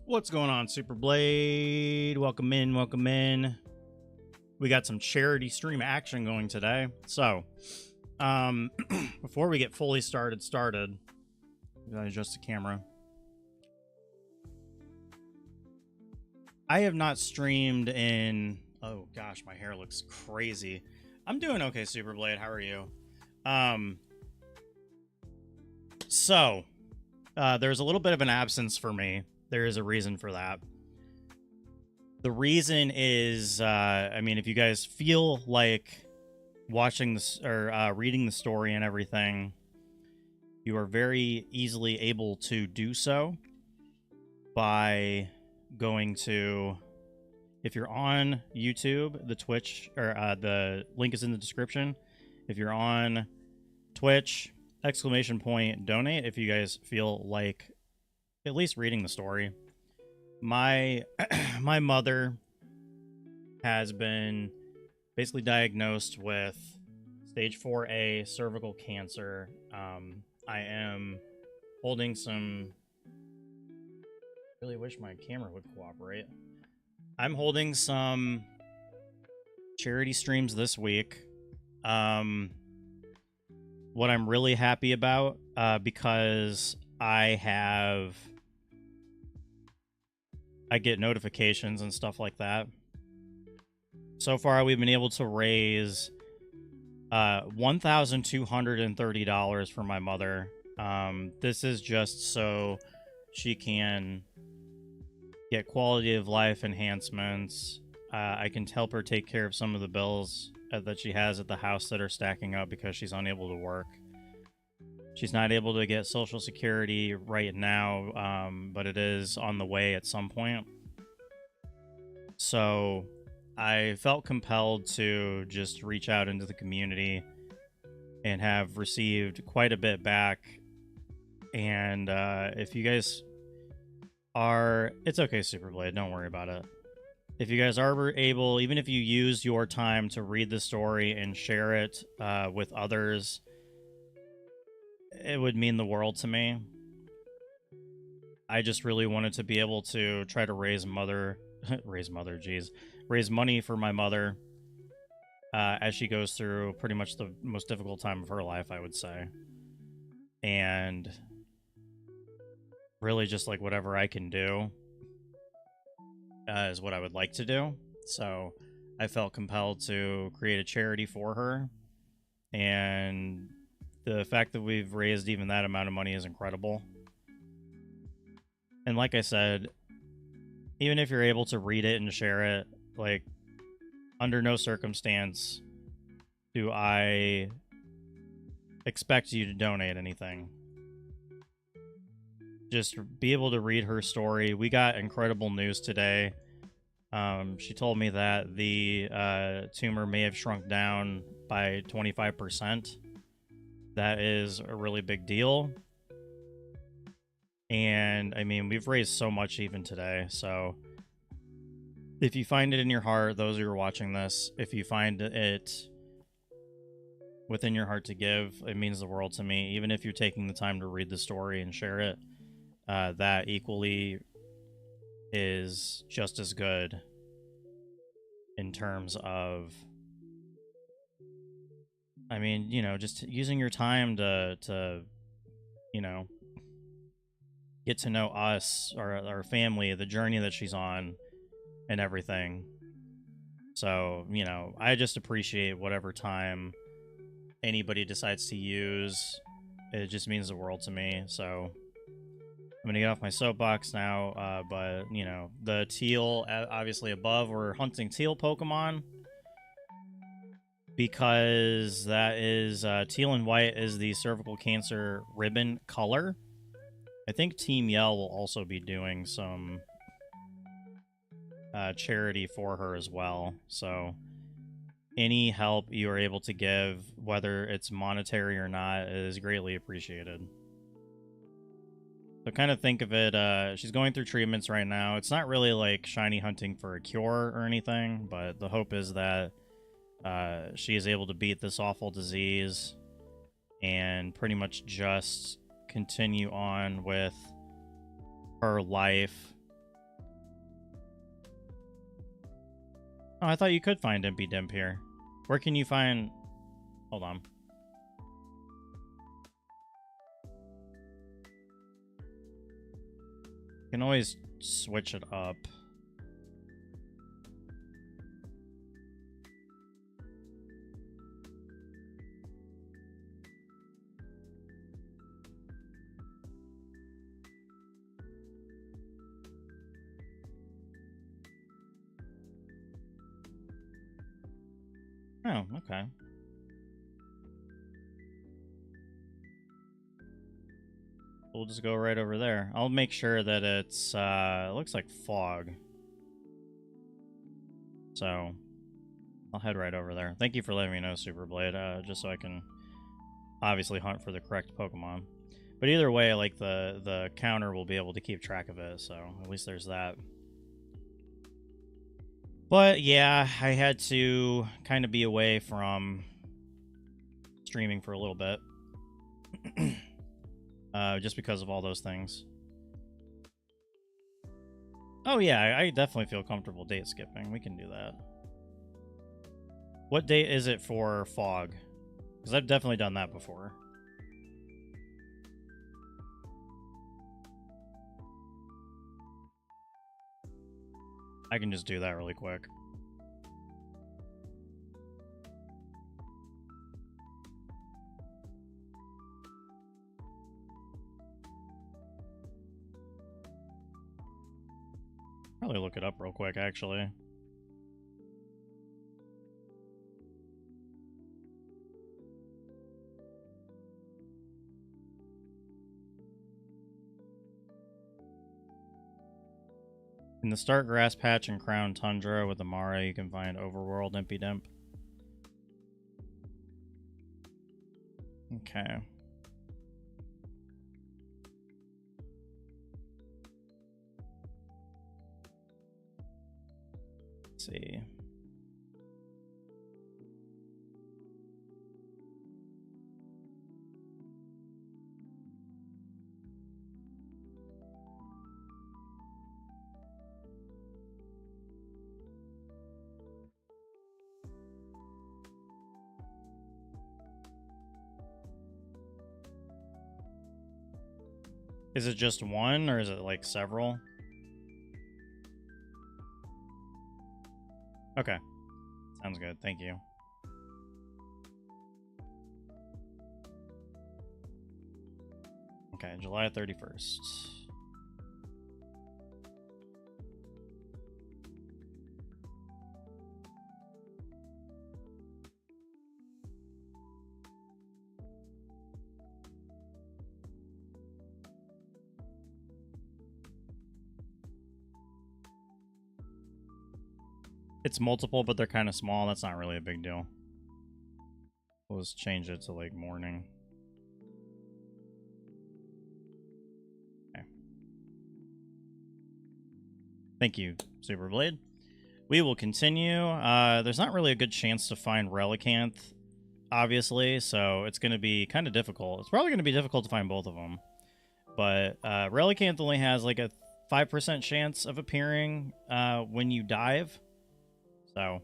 What's going on, Super Blade? Welcome in, welcome in. We got some charity stream action going today. So, before we get fully started, gotta adjust the camera. I have not streamed in, oh gosh, my hair looks crazy. I'm doing okay, Super Blade. How are you? There's a little bit of an absence for me. There is a reason for that. The reason is, I mean, if you guys feel like watching this or reading the story and everything, you are very easily able to do so by going to, if you're on YouTube, the Twitch, or the link is in the description. If you're on Twitch, !donate if you guys feel like at least reading the story. My mother has been basically diagnosed with stage 4A cervical cancer. I am holding some, really wish my camera would cooperate. I'm holding some charity streams this week. What I'm really happy about, because I get notifications and stuff like that. So far, we've been able to raise $1,230 for my mother. This is just so she can get quality of life enhancements. I can help her take care of some of the bills that she has at the house that are stacking up because she's unable to work. She's not able to get Social Security right now, but it is on the way at some point. So I felt compelled to just reach out into the community and have received quite a bit back. And if you guys are... It's okay, Superblade. Don't worry about it. If you guys are able, even if you use your time to read the story and share it with others, it would mean the world to me. I just really wanted to be able to try to raise money for my mother as she goes through pretty much the most difficult time of her life, I would say. And really just like whatever I can do is what I would like to do. So I felt compelled to create a charity for her, and the fact that we've raised even that amount of money is incredible. And like I said, even if you're able to read it and share it, like, under no circumstance do I expect you to donate anything. Just be able to read her story. We got incredible news today. She told me that the tumor may have shrunk down by 25%. That is a really big deal. And, I mean, we've raised so much even today, so if you find it in your heart, those who are watching this, if you find it within your heart to give, it means the world to me. Even if you're taking the time to read the story and share it, that equally is just as good in terms of, I mean, you know, just using your time to you know, get to know us, our family, the journey that she's on, and everything. So, you know, I just appreciate whatever time anybody decides to use. It just means the world to me. So I'm gonna get off my soapbox now, but, you know, the teal, obviously above, we're hunting teal Pokemon, because that is, teal and white is the cervical cancer ribbon color. I think Team Yell will also be doing some charity for her as well. So any help you are able to give, whether it's monetary or not, is greatly appreciated. So kind of think of it, she's going through treatments right now. It's not really like shiny hunting for a cure or anything, but the hope is that she is able to beat this awful disease and pretty much just continue on with her life Oh, I thought you could find Impy Dimp here. Where can you find... Hold on. You can always switch it up. Oh, okay. We'll just go right over there. I'll make sure that it's, it looks like fog. So, I'll head right over there. Thank you for letting me know, Superblade, just so I can obviously hunt for the correct Pokemon. But either way, like, the counter will be able to keep track of it, so at least there's that. But yeah, I had to kind of be away from streaming for a little bit. Just because of all those things. Oh yeah, I definitely feel comfortable date skipping. We can do that. What date is it for fog? Because I've definitely done that before. I can just do that really quick. Probably look it up real quick, actually. In the Stark Grass Patch and Crown Tundra with Amara, you can find Overworld Impy Dimp. Okay. Let's see. Is it just one, or is it like several? Okay. Sounds good. Thank you. Okay, July 31st. It's multiple, but they're kind of small. That's not really a big deal. We'll just change it to like morning. Okay. Thank you, Superblade. We will continue. There's not really a good chance to find Relicanth, obviously, so it's going to be kind of difficult. It's probably going to be difficult to find both of them. But Relicanth only has like a 5% chance of appearing when you dive. So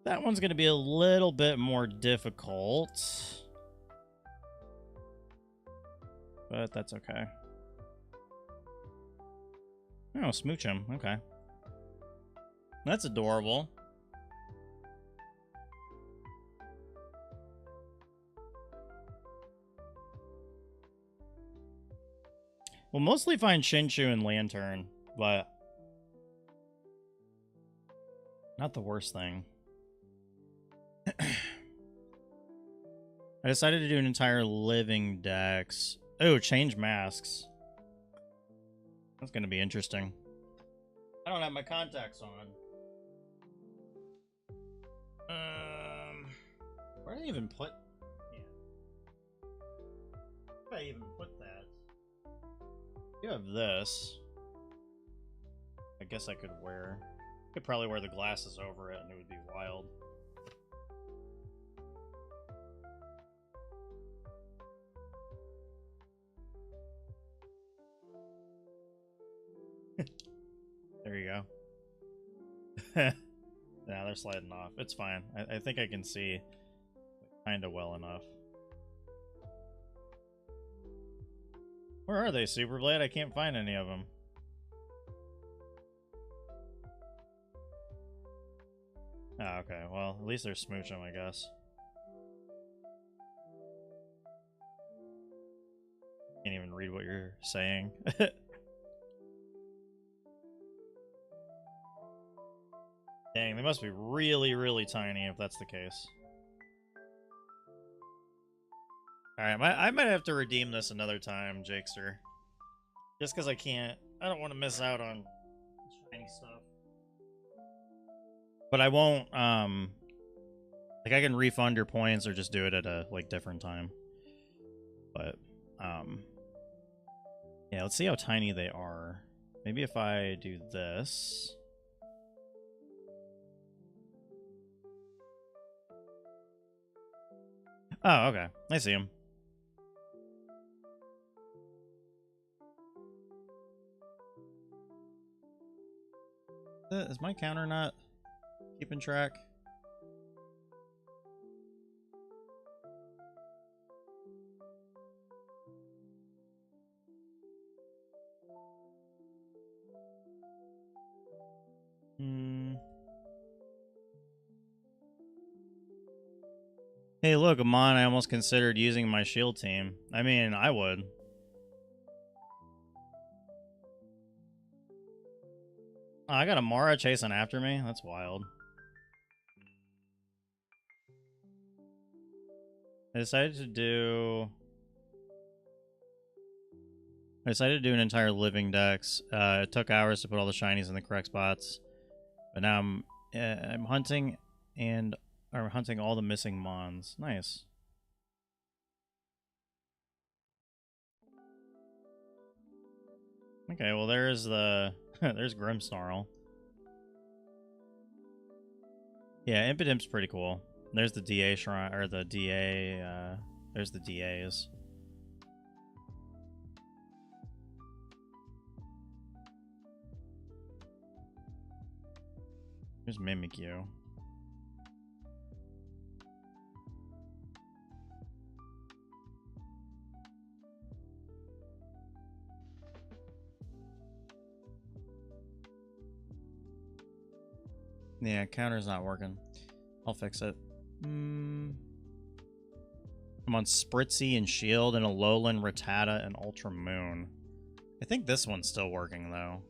that one's going to be a little bit more difficult. But that's okay. Oh, smooch him. Okay. That's adorable. We'll mostly find Shinchu and Lantern, but not the worst thing. I decided to do an entire living dex. Oh, change masks. That's going to be interesting. I don't have my contacts on. Where did I even put... Yeah. Where did I even put that? You have this. I guess I could wear... I could probably wear the glasses over it and it would be wild. There you go. sliding off. It's fine. I think I can see kind of well enough. Where are they, Superblade? I can't find any of them. Oh, okay. Well, at least they're smooching, I guess. Can't even read what you're saying. Dang, they must be really, really tiny if that's the case. Alright, I might have to redeem this another time, Jakester. Just because I don't want to miss out on shiny stuff. But I won't, like, I can refund your points or just do it at a, like, different time. But, yeah, let's see how tiny they are. Maybe if I do this. Oh, okay. I see him. Is my counter not keeping track? Hey, look, Amon, I almost considered using my shield team. I mean, I would. Oh, I got a Mara chasing after me? That's wild. I decided to do an entire living dex. It took hours to put all the shinies in the correct spots. But now I'm hunting all the missing mons. Nice. Okay, well there's the there's Grimmsnarl. Yeah, Impidim's pretty cool. There's the DA shrine, or the DA, there's the DAs. There's Mimikyu. Yeah, counter's not working. I'll fix it. I'm on Spritzy and Shield and Alolan, Rattata, and Ultra Moon. I think this one's still working, though.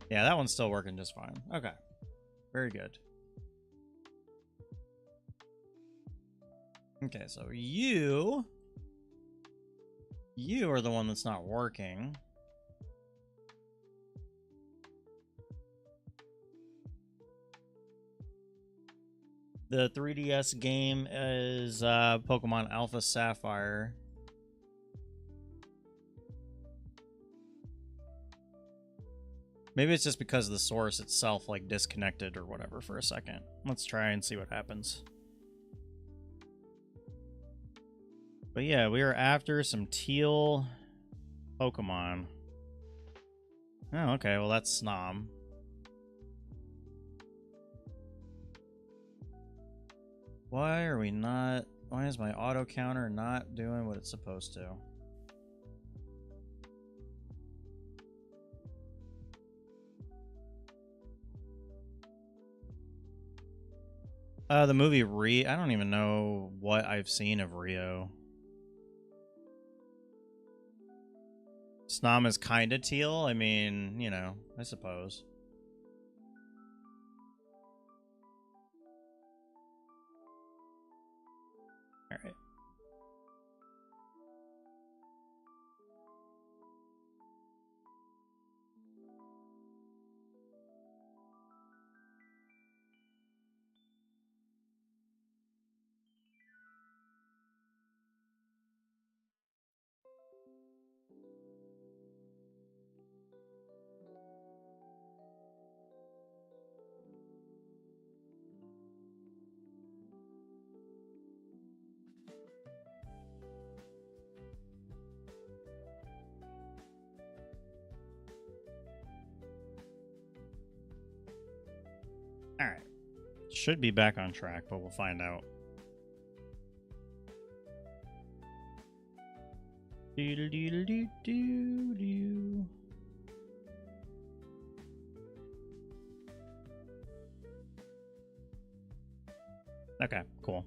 Yeah, that one's still working just fine. Okay. Very good. Okay, so you are the one that's not working. The 3DS game is Pokemon Alpha Sapphire. Maybe it's just because the source itself like disconnected or whatever for a second. Let's try and see what happens. But yeah, we are after some teal Pokemon. Oh, okay, well that's Snom. Why is my auto counter not doing what it's supposed to? The movie I don't even know what I've seen of Rio. Snom is kind of teal. I mean, you know, I suppose. All right. Alright. Should be back on track, but we'll find out. Doodle-doodle-doo-doo-doo. Okay, cool.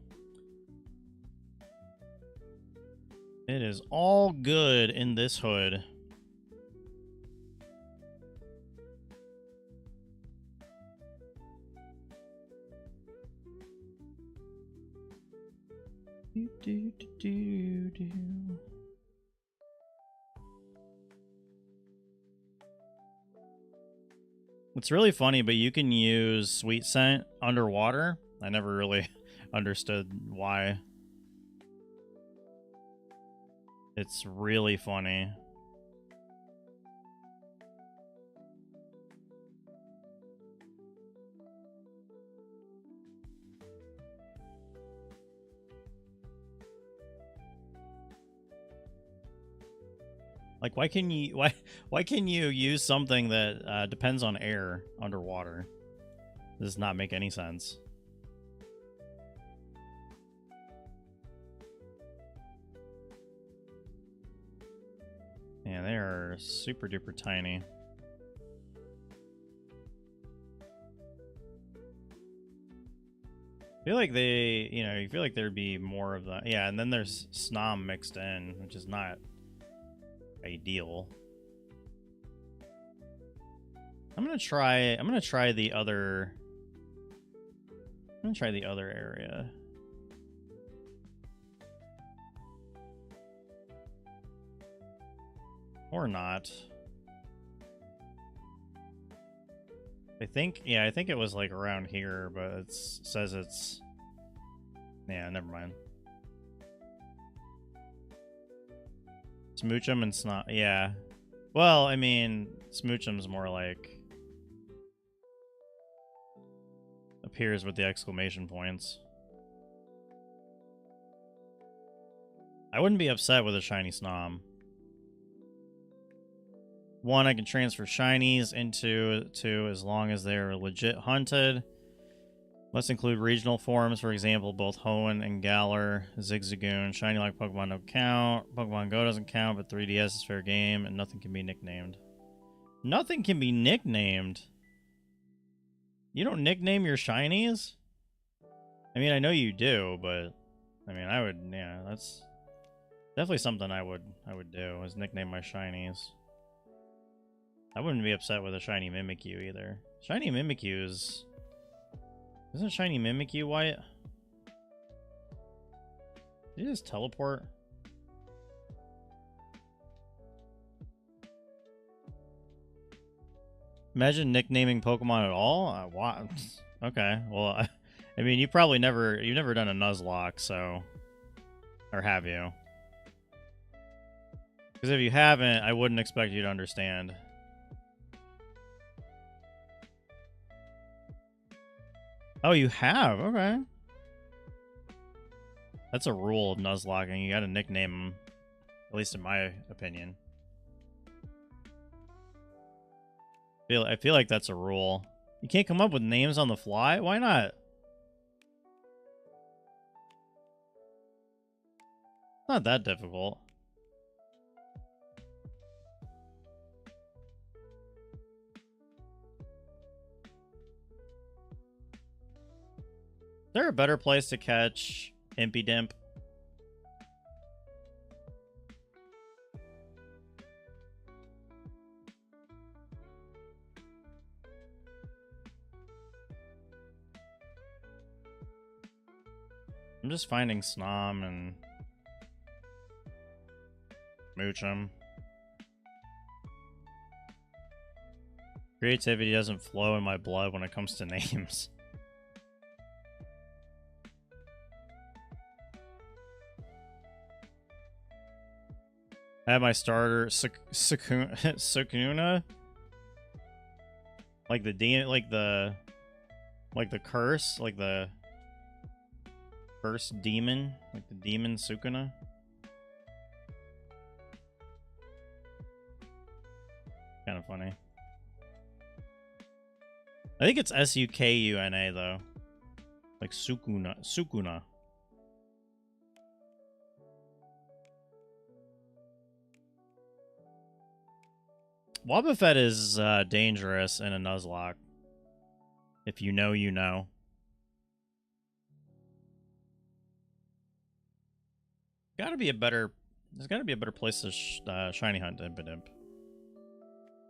It is all good in this hood. It's really funny, but you can use sweet scent underwater. I never really understood why. It's really funny. Like, why can you use something that depends on air underwater? This does not make any sense. Yeah, they are super duper tiny. I feel like they, you feel like there'd be more of that. Yeah, and then there's Snom mixed in, which is not ideal. I'm gonna try the other area. Or not. I think it was like around here, but it says it's... Yeah, never mind. Smoochum and Snot, yeah. Well, I mean, Smoochum's more like... appears with the exclamation points. I wouldn't be upset with a shiny Snom. One, I can transfer shinies into two as long as they're legit hunted. Must include regional forms, for example, both Hoenn and Galar, Zigzagoon. Shiny like Pokemon don't count. Pokemon Go doesn't count, but 3DS is fair game, and nothing can be nicknamed. Nothing can be nicknamed? You don't nickname your shinies? I mean, I know you do, but... I mean, I would... Yeah, that's... definitely something I would do, is nickname my shinies. I wouldn't be upset with a shiny Mimikyu either. Shiny Mimikyu is... Isn't shiny Mimikyu white? Did you just teleport? Imagine nicknaming Pokemon at all? Wow. Okay, well, I mean, you've never done a Nuzlocke, so... Or have you? Because if you haven't, I wouldn't expect you to understand. Oh, you have? Okay. That's a rule of Nuzlocking. You gotta nickname them. At least in my opinion. I feel like that's a rule. You can't come up with names on the fly? Why not? It's not that difficult. Is there a better place to catch Impidimp? I'm just finding Snom and Moochum. Creativity doesn't flow in my blood when it comes to names. I have my starter Sukuna, like the curse, like the first demon, like the demon Sukuna. Kind of funny. I think it's Sukuna though. Like Sukuna. Wobbuffet is dangerous in a Nuzlocke. If you know, you know. Gotta be a better... There's gotta be a better place to shiny hunt Impidimp.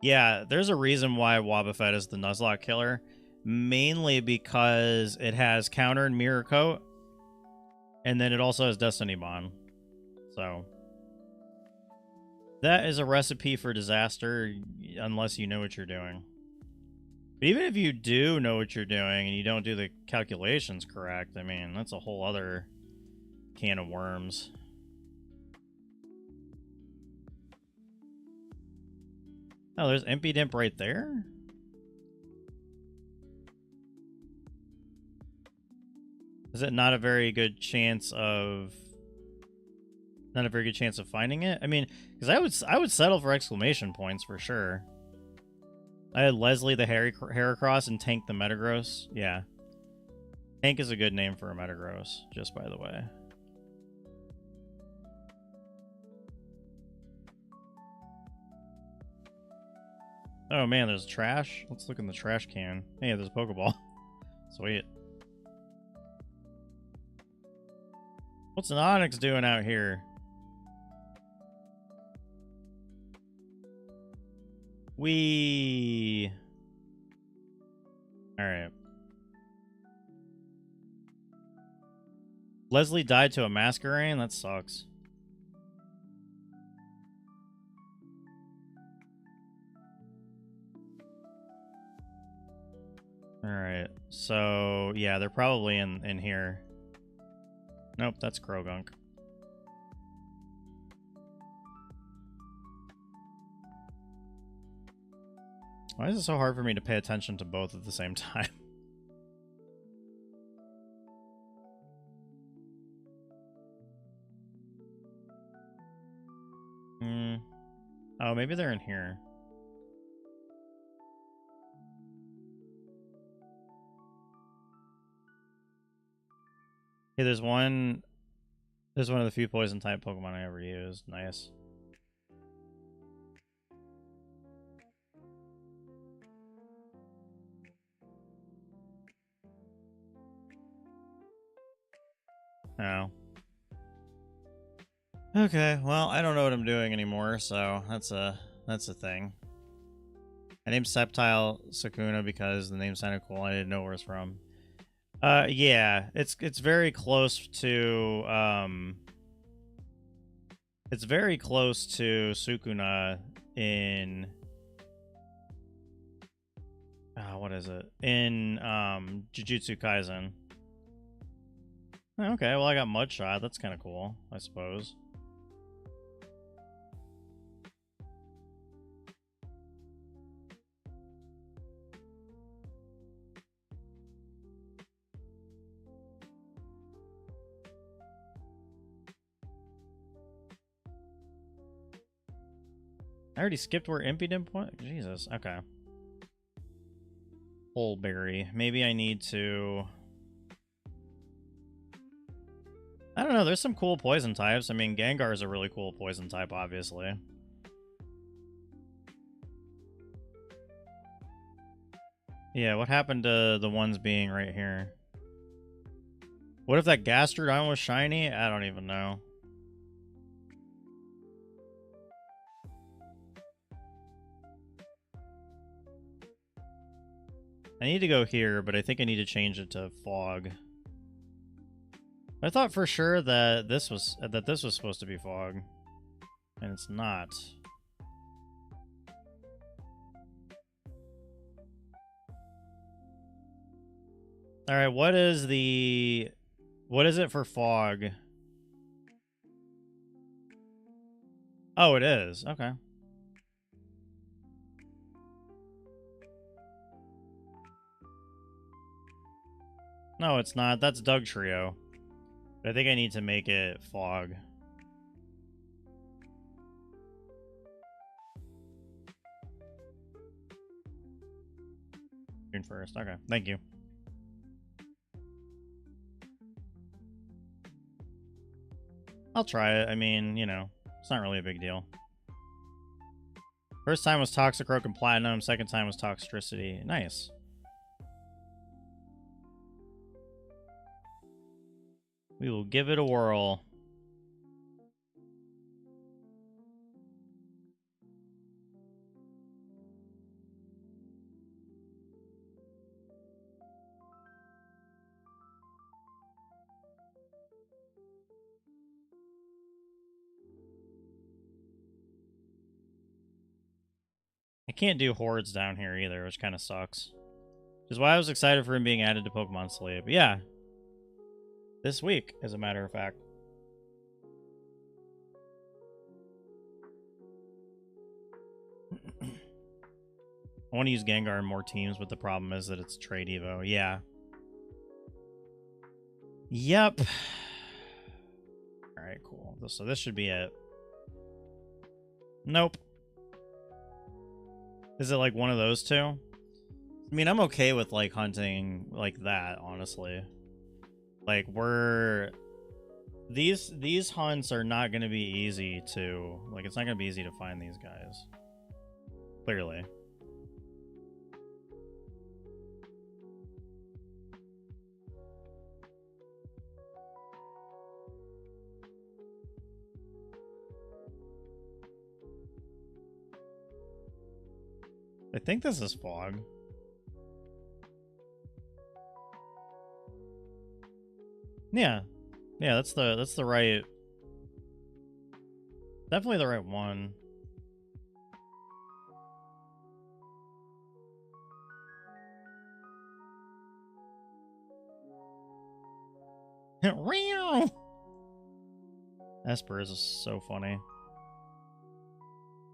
Yeah, there's a reason why Wobbuffet is the Nuzlocke killer. Mainly because it has counter and mirror coat. And then it also has Destiny Bond. So... that is a recipe for disaster, unless you know what you're doing. But even if you do know what you're doing and you don't do the calculations correct, I mean, that's a whole other can of worms. Oh, there's Impidimp right there? Is it not a very good chance of... not a very good chance of finding it? I mean, because I would settle for exclamation points for sure. I had Leslie the Heracross and Tank the Metagross. Yeah. Tank is a good name for a Metagross, just by the way. Oh man, there's trash. Let's look in the trash can. Hey, there's a Pokeball. Sweet. What's an Onix doing out here? Alright. Leslie died to a Masquerain? That sucks. Alright. So, yeah, they're probably in here. Nope, that's Krogunk. Why is it so hard for me to pay attention to both at the same time? Oh, maybe they're in here. Hey, there's one of the few poison type Pokemon I ever used. Nice. Oh. Okay, well, I don't know what I'm doing anymore, so that's a thing. I named Sceptile Sakuna because the name sounded cool. I didn't know where it's from. Yeah, it's very close to it's very close to Sukuna in what is it? In Jujutsu Kaisen. Okay, well I got Mudshot. That's kind of cool, I suppose. I already skipped where Impidimp went? Jesus, okay. Bullberry. Maybe I need to... I don't know, there's some cool poison types. I mean, Gengar is a really cool poison type, obviously. Yeah, what happened to the ones being right here? What if that Gastrodon was shiny? I don't even know. I need to go here, but I think I need to change it to Fog. I thought for sure that this was supposed to be Fog, and it's not. All right, what is it for Fog? Oh, it is. Okay. No, it's not. That's Doug Trio. But I think I need to make it Fog. June 1st. Okay, thank you. I'll try it. I mean, you know, it's not really a big deal. First time was Toxicroak and Platinum. Second time was Toxtricity. Nice. We will give it a whirl. I can't do hordes down here either, which kind of sucks. Which is why I was excited for him being added to Pokemon Sleep. But yeah. This week, as a matter of fact. I want to use Gengar in more teams, but the problem is that it's Trade Evo. Yeah. Yep. Alright, cool. So this should be it. Nope. Is it like one of those two? I mean, I'm okay with like hunting like that, honestly. Like these hunts are not going to be easy to, like, it's not going to be easy to find these guys. Clearly. I think this is fog. Yeah. Yeah, that's the right, definitely the right one. Esper is so funny.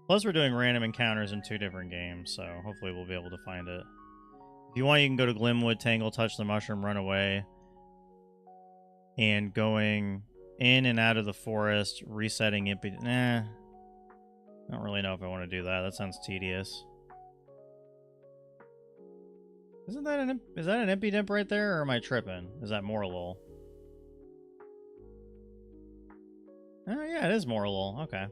Plus, we're doing random encounters in 2 different games, so hopefully we'll be able to find it. If you want, you can go to Glimwood, Tangle, touch the mushroom, run away. And going in and out of the forest, resetting Impy... Nah. I don't really know if I want to do that. That sounds tedious. Isn't that an... Is that an Impidimp right there, or am I tripping? Is that Morlul? Oh, yeah, it is Morlul. Okay.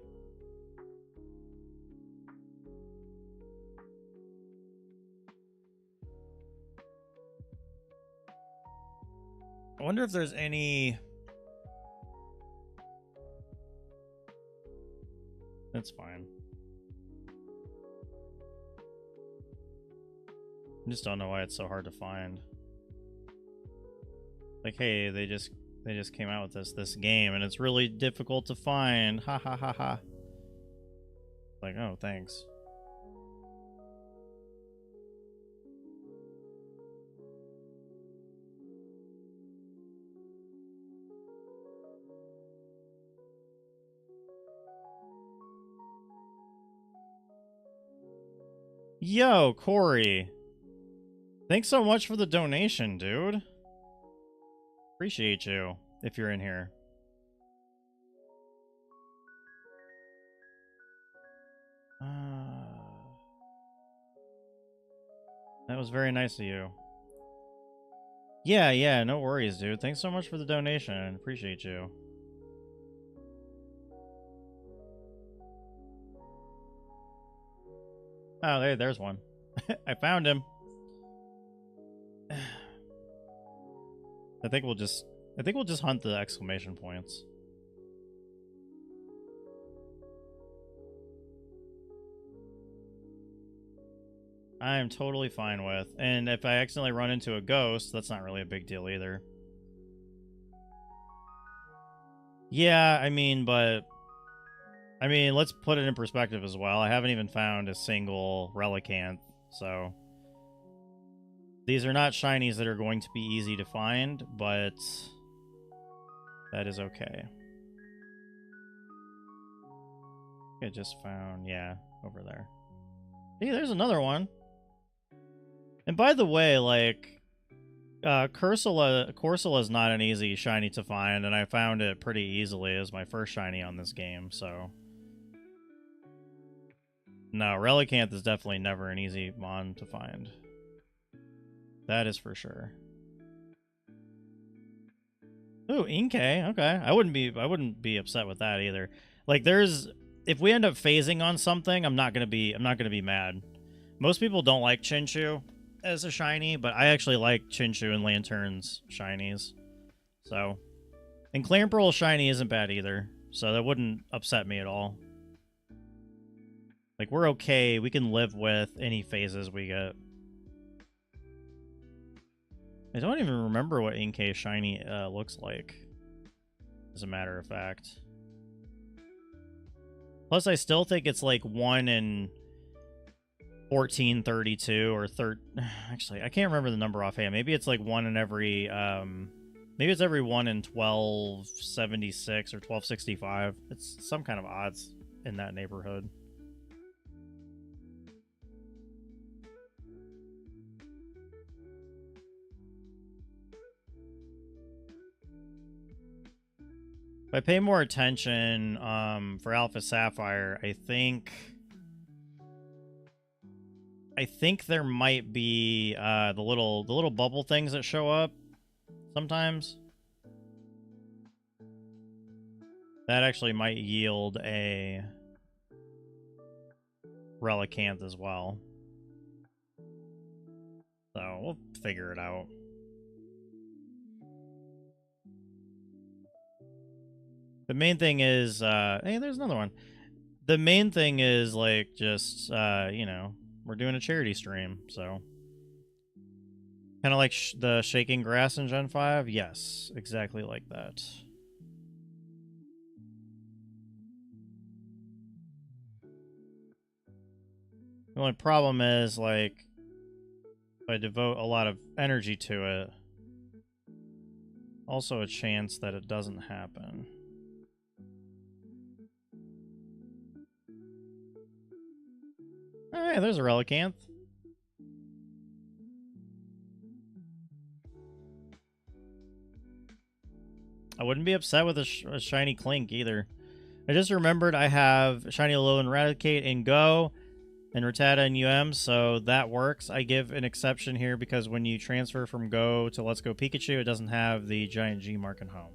I wonder if there's any... That's fine. I just don't know why it's so hard to find. Like, hey, they just came out with this game, and it's really difficult to find. Ha ha ha ha. Like, oh, thanks. Yo, Corey. Thanks so much for the donation, dude. Appreciate you, if you're in here. That was very nice of you. Yeah, no worries, dude. Thanks so much for the donation. Appreciate you. Oh, there's one. I found him. I think we'll just hunt the exclamation points. I am totally fine with. And if I accidentally run into a ghost, that's not really a big deal either. Yeah, I mean, let's put it in perspective as well. I haven't even found a single Relicanth, so these are not shinies that are going to be easy to find, but that is okay. I just found, yeah, over there. Hey, there's another one. And by the way, like, Corsola is not an easy shiny to find, and I found it pretty easily as my first shiny on this game, so... No, Relicanth is definitely never an easy mon to find. That is for sure. Ooh, Inkay. Okay. I wouldn't be upset with that either. Like if we end up phasing on something, I'm not gonna be mad. Most people don't like Chinchu as a shiny, but I actually like Chinchu and Lantern's shinies. So, and Clamperl shiny isn't bad either, so that wouldn't upset me at all. Like, we're okay. We can live with any phases we get. I don't even remember what Inkay shiny looks like, as a matter of fact. Plus, I still think it's like 1 in 1432 or actually, I can't remember the number offhand. Maybe it's like 1 in every maybe it's every 1 in 1276 or 1265. It's some kind of odds in that neighborhood. If I pay more attention for Alpha Sapphire, I think there might be the little bubble things that show up sometimes. That actually might yield a Relicanth as well. So we'll figure it out. The main thing is, hey, there's another one. The main thing is, like, just, you know, we're doing a charity stream, so. Kind of like the shaking grass in Gen 5? Yes, exactly like that. The only problem is, like, if I devote a lot of energy to it, also a chance that it doesn't happen. Oh, yeah, there's a Relicanth. I wouldn't be upset with a shiny Clink either. I just remembered I have shiny Alolan Raticate in Go and Rattata in UM, so that works. I give an exception here because when you transfer from Go to Let's Go Pikachu, it doesn't have the giant G mark in home.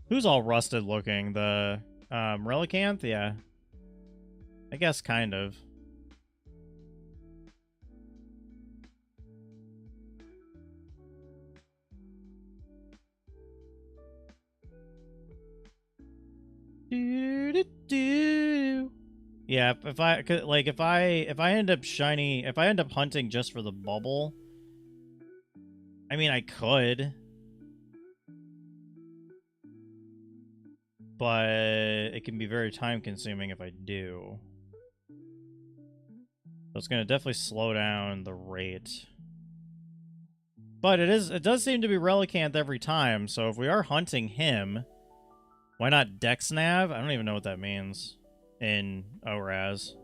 Who's all rusted looking? The Relicanth? Yeah. I guess kind of. Yeah, if I end up hunting just for the bubble, I mean I could, but it can be very time consuming if I do. So it's gonna definitely slow down the rate. But it does seem to be Relicanth every time, so if we are hunting him, why not Dexnav? I don't even know what that means in ORAS.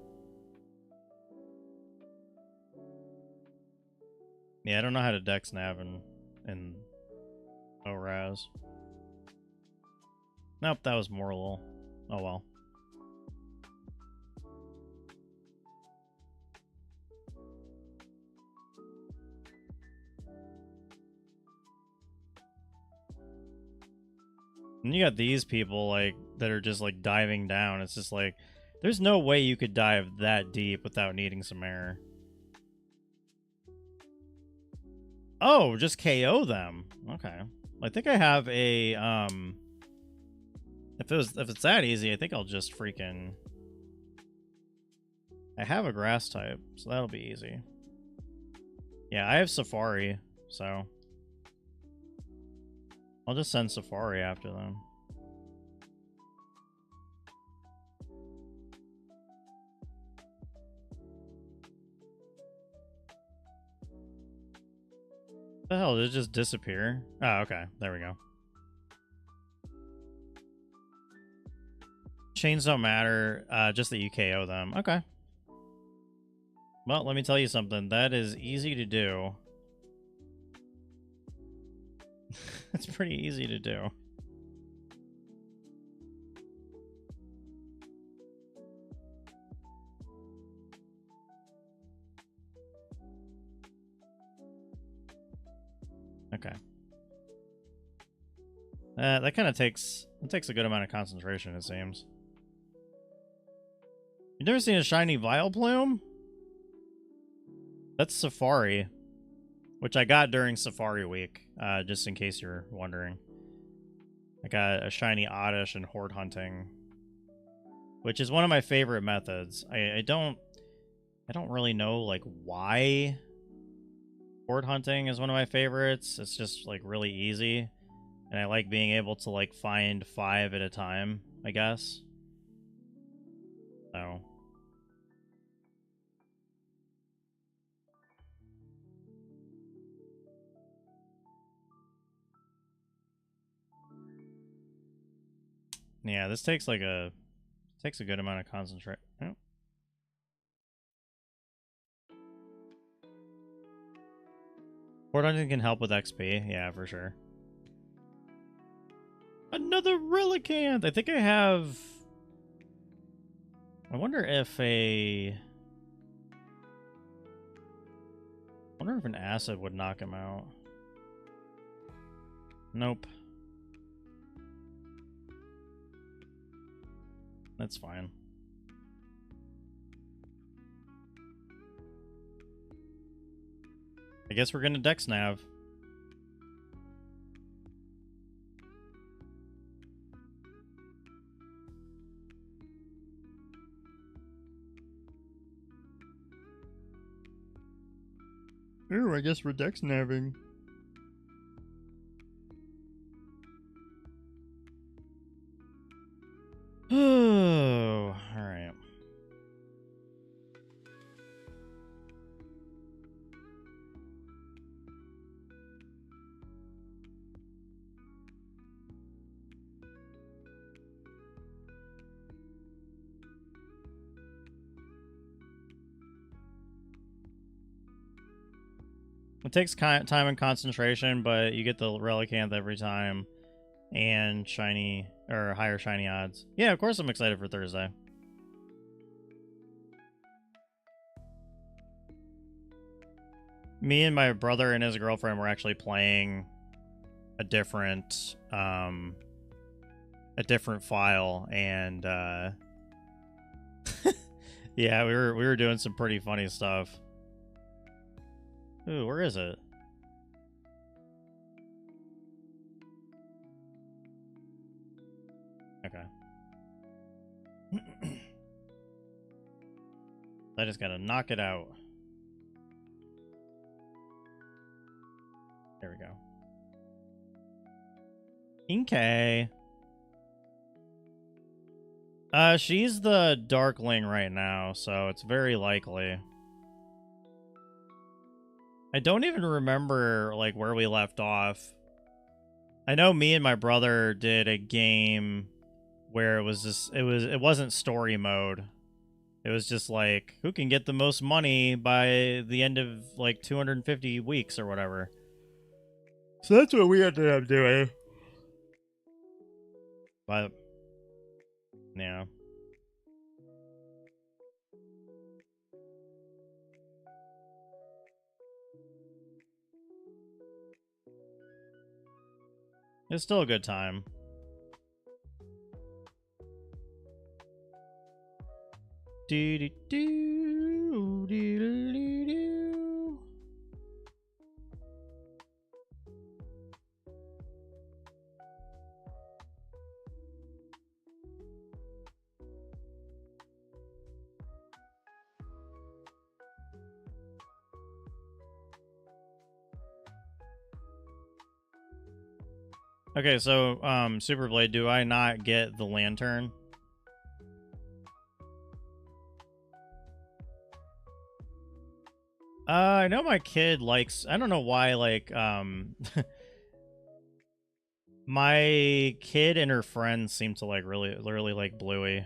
Yeah, I don't know how to Dexnav in ORAS. Nope, that was Morlul. Oh well. And you got these people, like, that are just, like, diving down. It's just like, there's no way you could dive that deep without needing some air. Oh, just KO them. Okay. I think I have a, if it's that easy, I think I'll just freaking... I have a grass type, so that'll be easy. Yeah, I have Safari, so... I'll just send Safari after them. What the hell, did it just disappear? Oh, okay. There we go. Chains don't matter, just that you KO them. Okay. Well, let me tell you something. That is easy to do. It's pretty easy to do. Okay. That kind of takes a good amount of concentration, it seems. You never seen a shiny Vileplume? That's Safari, which I got during Safari Week, just in case you're wondering. I got a shiny Oddish and Horde hunting, which is one of my favorite methods. I don't really know like why Horde hunting is one of my favorites. It's just like really easy, and I like being able to like find 5 at a time, I guess. So yeah, this takes a good amount of concentration. Oh. Horde hunting can help with XP, yeah, for sure. Another Relicanth! I think I have... I wonder if an acid would knock him out. Nope. That's fine. I guess we're gonna Dex Nav. Oh, I guess we're Dex Naving. Oh, alright. It takes time and concentration, but you get the Relicanth every time. And shiny, or higher shiny odds. Yeah, of course I'm excited for Thursday. Me and my brother and his girlfriend were actually playing a different file, and yeah, we were doing some pretty funny stuff. Ooh, where is it? Okay. I just gotta knock it out. There we go. Inkay. She's the Darkling right now, so it's very likely. I don't even remember like where we left off. I know me and my brother did a game where it was just it wasn't story mode. It was just like who can get the most money by the end of like 250 weeks or whatever. So that's what we ended up doing. But yeah. It's still a good time. Do do do do do do. Okay, so Super Blade, do I not get the lantern? I know my kid likes, I don't know why, like my kid and her friends seem to like really like Bluey.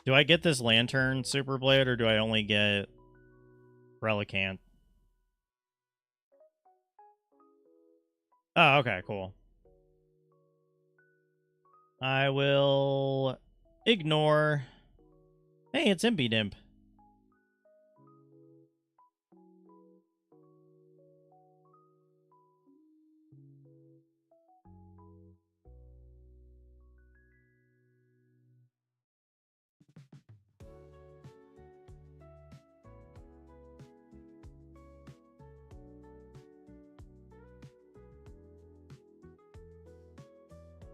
Do I get this Lantern Super Blade, or do I only get Relicanth? Oh, okay, cool. I will ignore. Hey, it's Impidimp.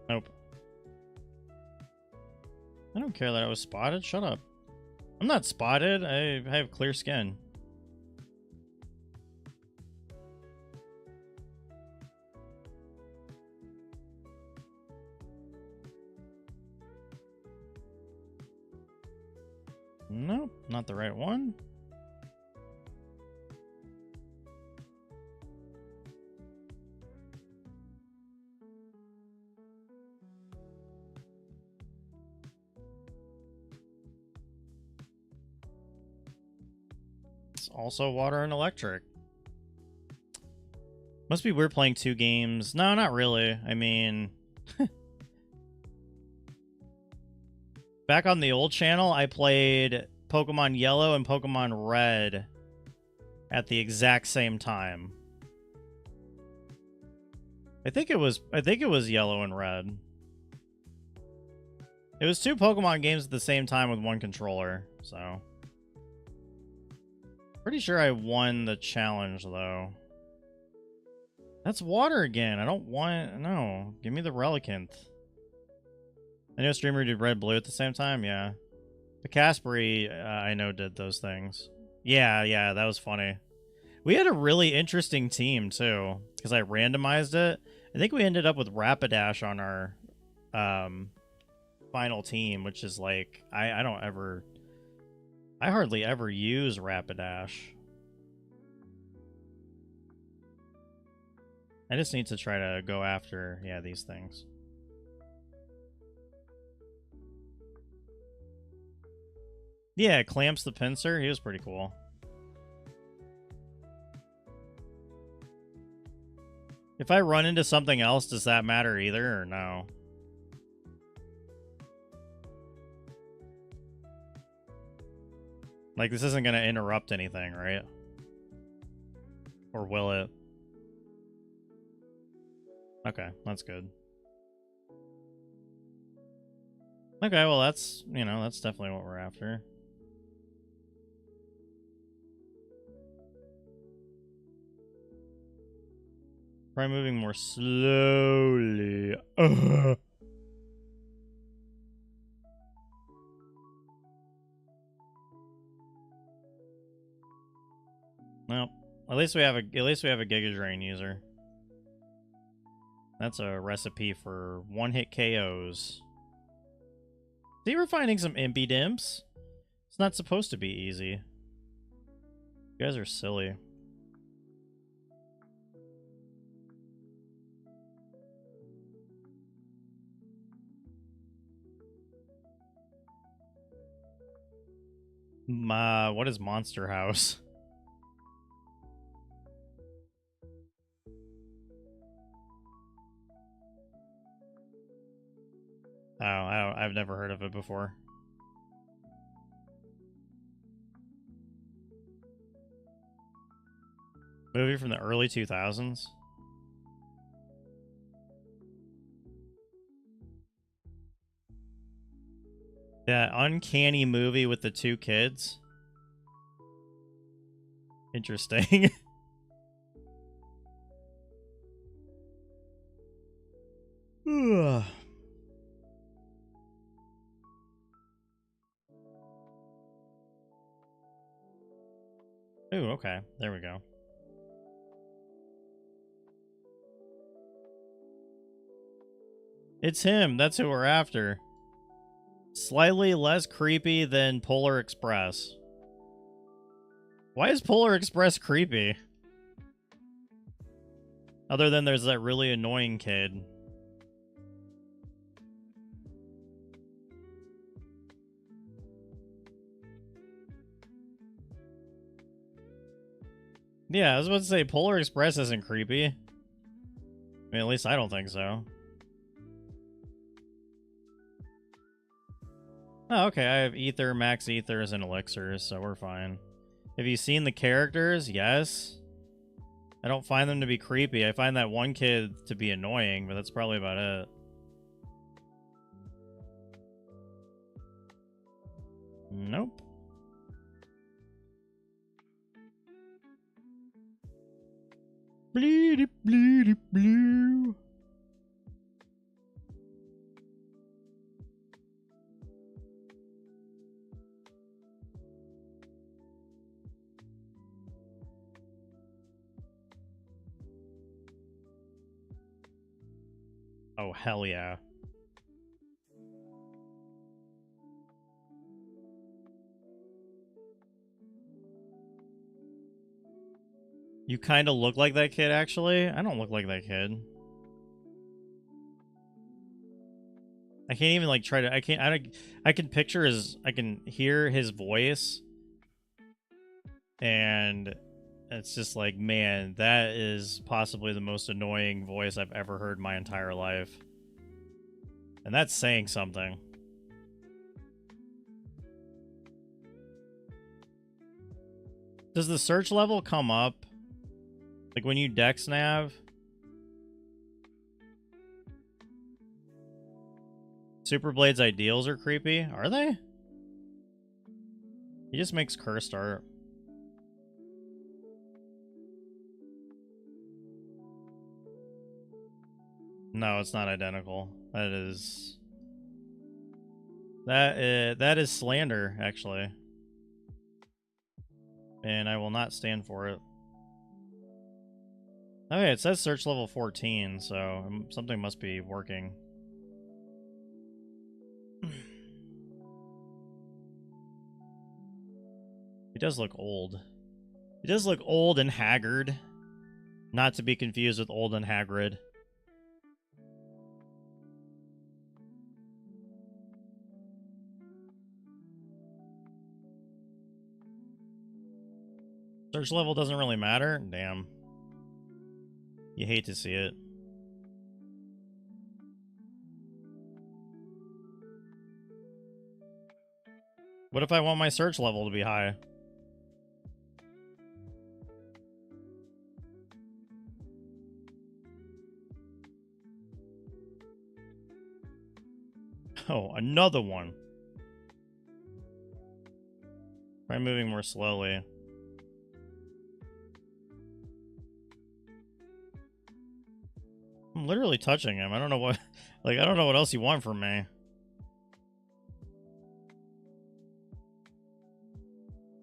Nope. I don't care that I was spotted. Shut up. I'm not spotted. I have clear skin. Nope, not the right one. It's also water and electric. Must be weird playing 2 games. No, not really. I mean, back on the old channel, I played Pokemon Yellow and Pokemon Red at the exact same time. I think it was Yellow and Red. It was 2 Pokemon games at the same time with 1 controller, so pretty sure I won the challenge though. That's water again. I don't want... No. Give me the Relicanth. I know streamer did red blue at the same time. Yeah. The Caspery, I know, did those things. Yeah, that was funny. We had a really interesting team, too, because I randomized it. I think we ended up with Rapidash on our final team, which is like... I hardly ever use Rapidash. I just need to try to go after, yeah, these things. Yeah, Clamps the Pinsir. He was pretty cool. If I run into something else, does that matter either, or no? Like, this isn't going to interrupt anything, right? Or will it? Okay, that's good. Okay, well, that's, you know, that's definitely what we're after. Try moving more slowly. Ugh. Well, at least we have a Giga Drain user. That's a recipe for one-hit KOs. See, we're finding some Impidimps. It's not supposed to be easy. You guys are silly. What is Monster House? Oh, I've never heard of it before. Movie from the early 2000s? That uncanny movie with the 2 kids? Interesting. Ooh, okay. There we go. It's him. That's who we're after. Slightly less creepy than Polar Express. Why is Polar Express creepy? Other than there's that really annoying kid. Yeah, I was about to say Polar Express isn't creepy. I mean, at least I don't think so. Oh, okay. I have ether, max ethers, and elixirs, so we're fine. Have you seen the characters? Yes. I don't find them to be creepy. I find that one kid to be annoying, but that's probably about it. Nope. Bleedy, bleedy, blue. Oh, hell yeah. You kind of look like that kid, actually. I don't look like that kid. I can't even, like, try to... I can picture his... I can hear his voice. And it's just like, man, that is possibly the most annoying voice I've ever heard in my entire life. And that's saying something. Does the search level come up? Like when you dex nav? Super Blade's ideals are creepy? Are they? He just makes cursed art. No, it's not identical. That is slander, actually. And I will not stand for it. Okay, it says search level 14, so something must be working. He does look old. He does look old and haggard. Not to be confused with old and Hagrid. Search level doesn't really matter? Damn. You hate to see it. What if I want my search level to be high? Oh, another one. Try moving more slowly. I'm literally touching him. I don't know what... Like, I don't know what else you want from me.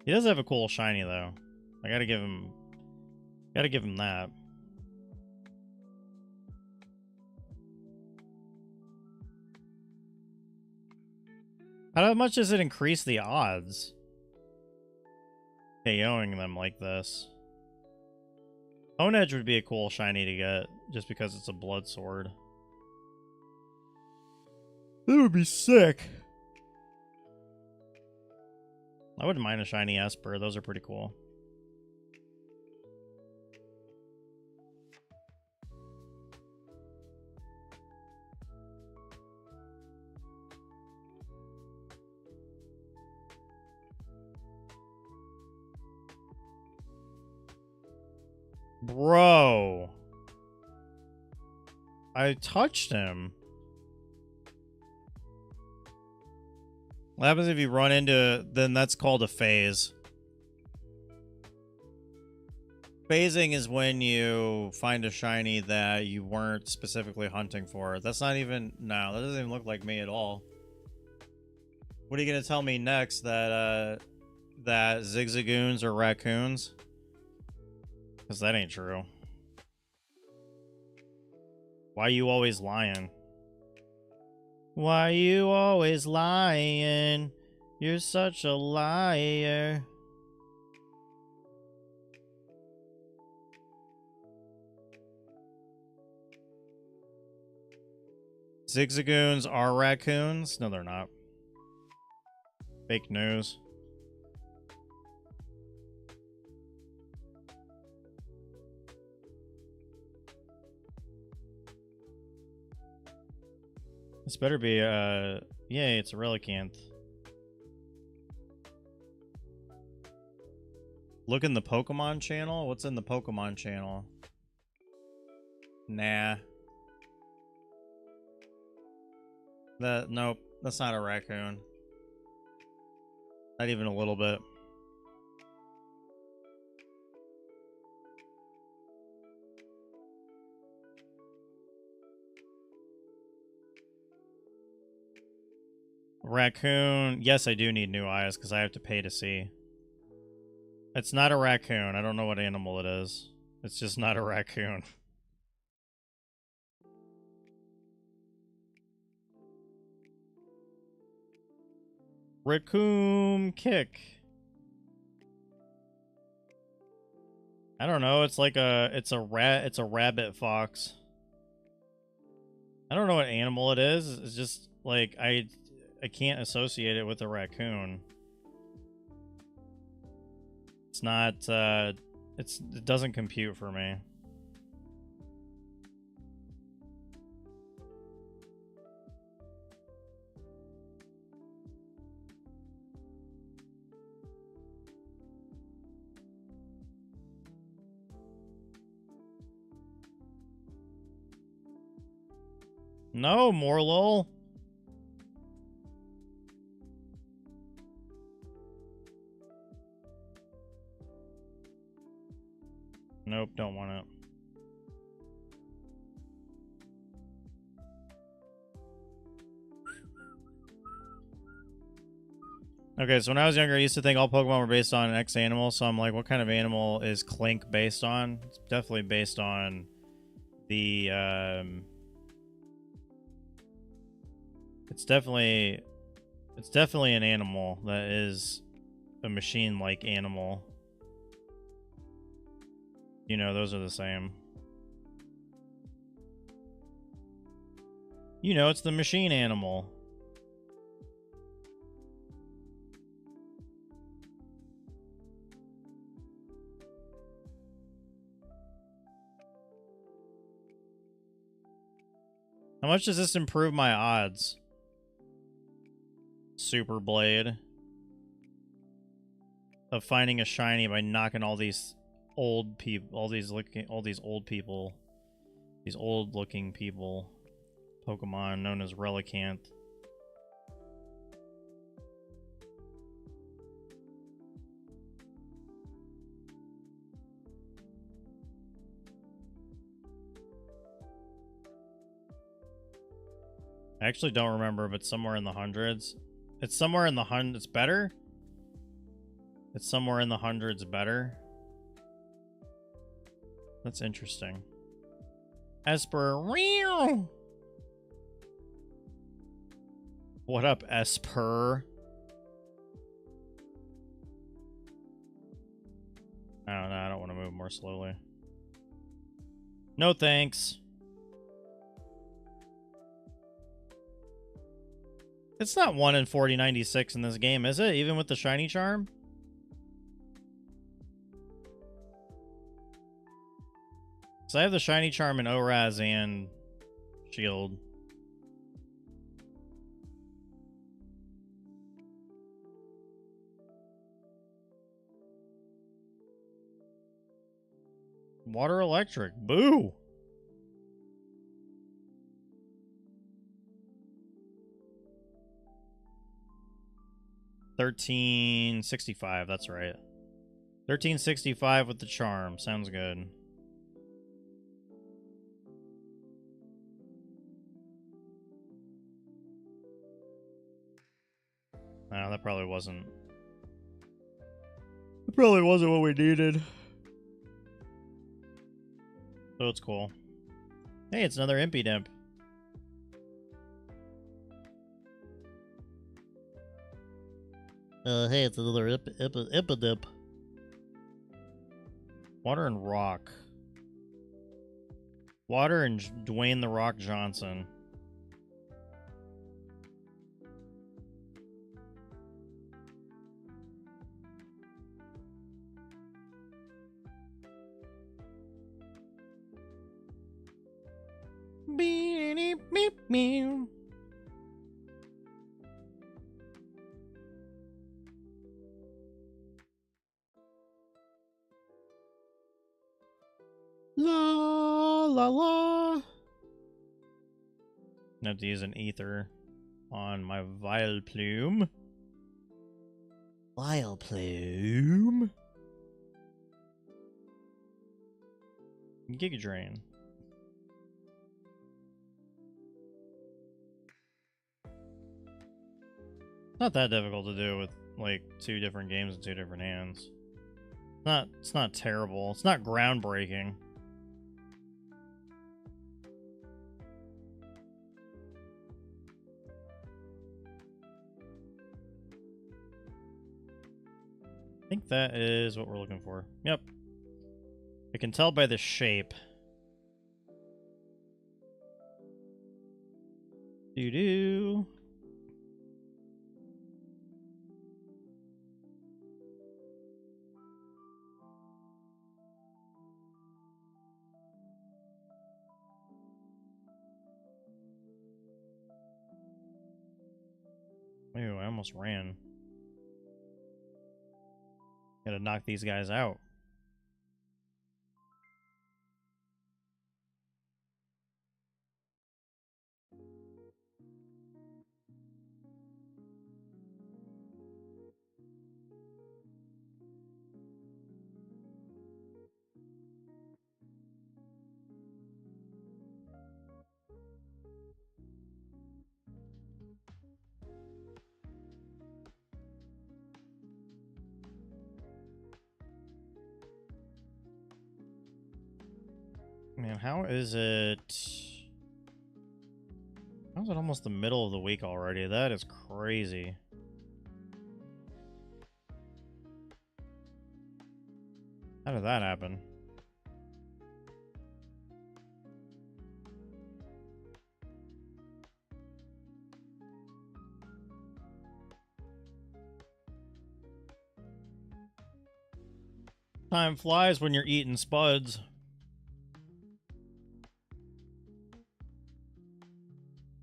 He does have a cool shiny, though. I gotta give him... Gotta give him that. How much does it increase the odds? KOing them like this. Bone Edge would be a cool shiny to get, just because it's a blood sword. That would be sick. I wouldn't mind a shiny Esper. Those are pretty cool. Bro. I touched him. What happens if you run into... Then that's called a phase. Phasing is when you find a shiny that you weren't specifically hunting for. That's not even... No, that doesn't even look like me at all. What are you going to tell me next? That zigzagoons are raccoons? Because that ain't true. Why you always lying? Why you always lying? You're such a liar. Zigzagoons are raccoons? No, they're not. Fake news. This better be, yay, it's a relicanth. Look in the Pokemon channel? What's in the Pokemon channel? Nah. Nope, that's not a raccoon. Not even a little bit. Raccoon. Yes, I do need new eyes because I have to pay to see. It's not a raccoon. I don't know what animal it is. It's just not a raccoon. Raccoon kick. I don't know. It's like it's a rabbit fox. I don't know what animal it is. It's just like I can't associate it with a raccoon. It's not it doesn't compute for me. No, more lol. Nope, don't want it. Okay, so when I was younger, I used to think all Pokemon were based on an X animal, so I'm like, what kind of animal is Clink based on? It's definitely based on the, It's definitely an animal that is a machine-like animal. You know, those are the same. You know, it's the machine animal. How much does this improve my odds? Super Blade. Of finding a shiny by knocking all these old people, all these old people, these old looking people, Pokemon known as Relicanth. I actually don't remember, but somewhere in the hundreds. It's somewhere in the hundreds better? It's somewhere in the hundreds better? That's interesting. Esper. What up, Esper? I don't know. I don't want to move more slowly. No thanks. It's not 1 in 4096 in this game, is it? Even with the shiny charm? So I have the shiny charm in ORAS and Shield. Water electric. Boo! $13.65, that's right. $13.65 with the charm. Sounds good. No, that probably wasn't. It probably wasn't what we needed. So it's cool. Hey, it's another Impidimp. Hey, it's another Impidimp. Water and Rock. Water and Dwayne the Rock Johnson. Beep, beep, beep. La la la. I have to use an ether on my Vileplume. Vileplume. Giga Drain. Not that difficult to do with like 2 different games and 2 different hands. It's not terrible. It's not groundbreaking. I think that is what we're looking for. Yep. I can tell by the shape. Doo-doo. Ew, I almost ran. Gotta knock these guys out. Man, how is it almost the middle of the week already? That is crazy. How did that happen? Time flies when you're eating spuds.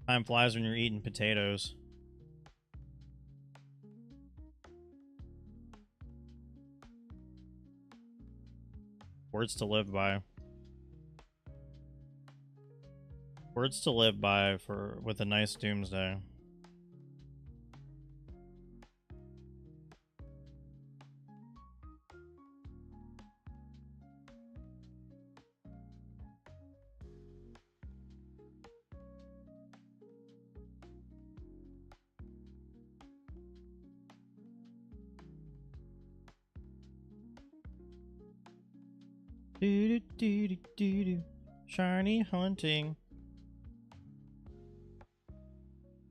Time flies when you're eating potatoes. Words to live by. Words to live by with a nice doomsday. Do do do do do do. Shiny hunting.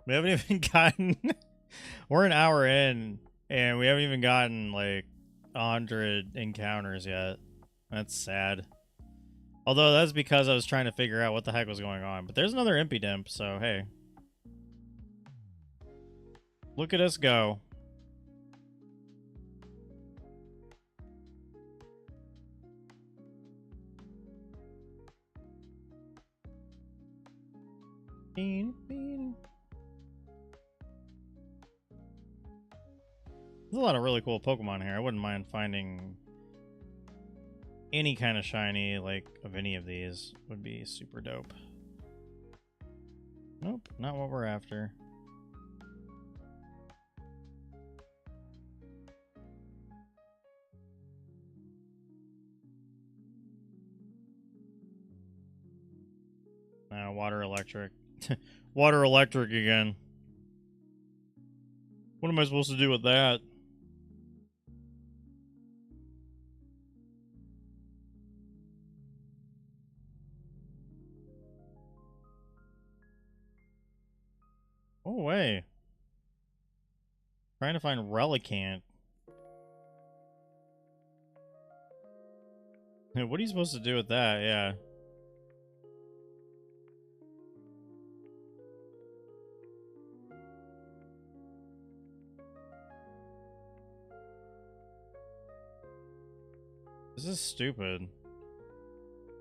We haven't even gotten. We're an hour in, and we haven't even gotten like 100 encounters yet. That's sad. Although that's because I was trying to figure out what the heck was going on. But there's another Impy Dimp, so hey. Look at us go. There's a lot of really cool Pokemon here. I wouldn't mind finding any kind of shiny, like, of any of these. Would be super dope. Nope, not what we're after. Water electric. Water electric again. What am I supposed to do with that? Oh, way. Trying to find Relicanth. What are you supposed to do with that? Yeah. This is stupid.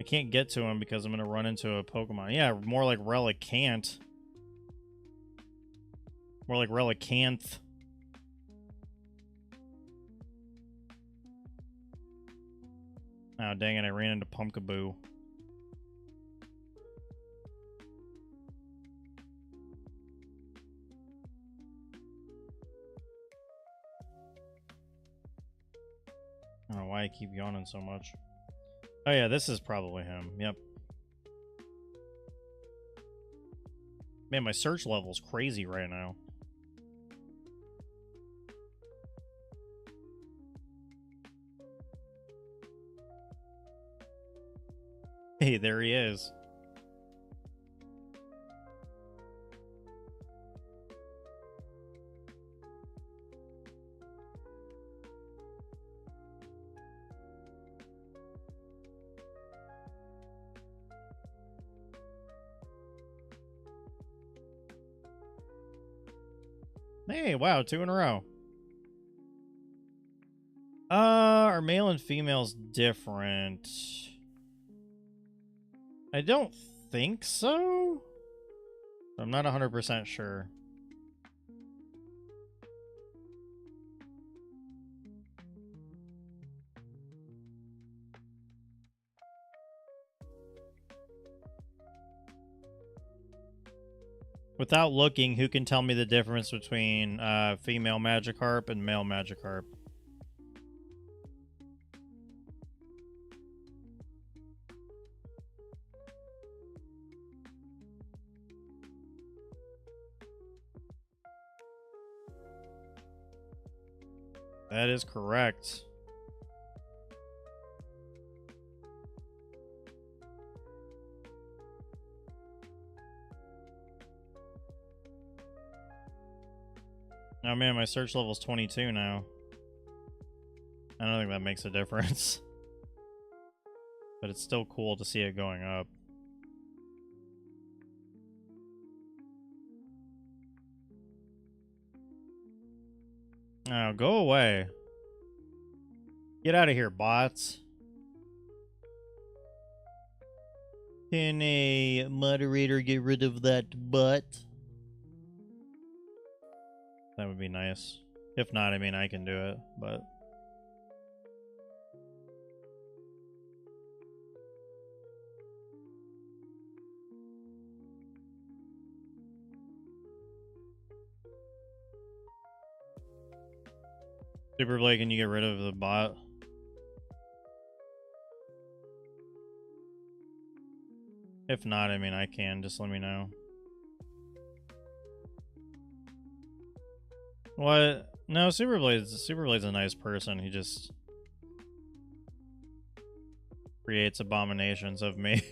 I can't get to him because I'm going to run into a Pokemon. Yeah, more like Relicanth. More like Relicanth. Oh, dang it, I ran into Pumpkaboo. I don't know why I keep yawning so much. Oh yeah, this is probably him. Yep. Man, my search level's crazy right now. Hey, there he is. Hey, wow, 2 in a row. Are male and females different? I don't think so. I'm not 100% sure. Without looking, who can tell me the difference between female Magikarp and male Magikarp? That is correct. Oh man, my search level's 22 now. I don't think that makes a difference. But it's still cool to see it going up. Oh, go away. Get out of here, bots. Can a moderator get rid of that bot? That would be nice. If not, I mean, I can do it, but... Super Blade, can you get rid of the bot? If not, I mean, I can. Just let me know. What? No, Super Blade's a nice person. He just creates abominations of me.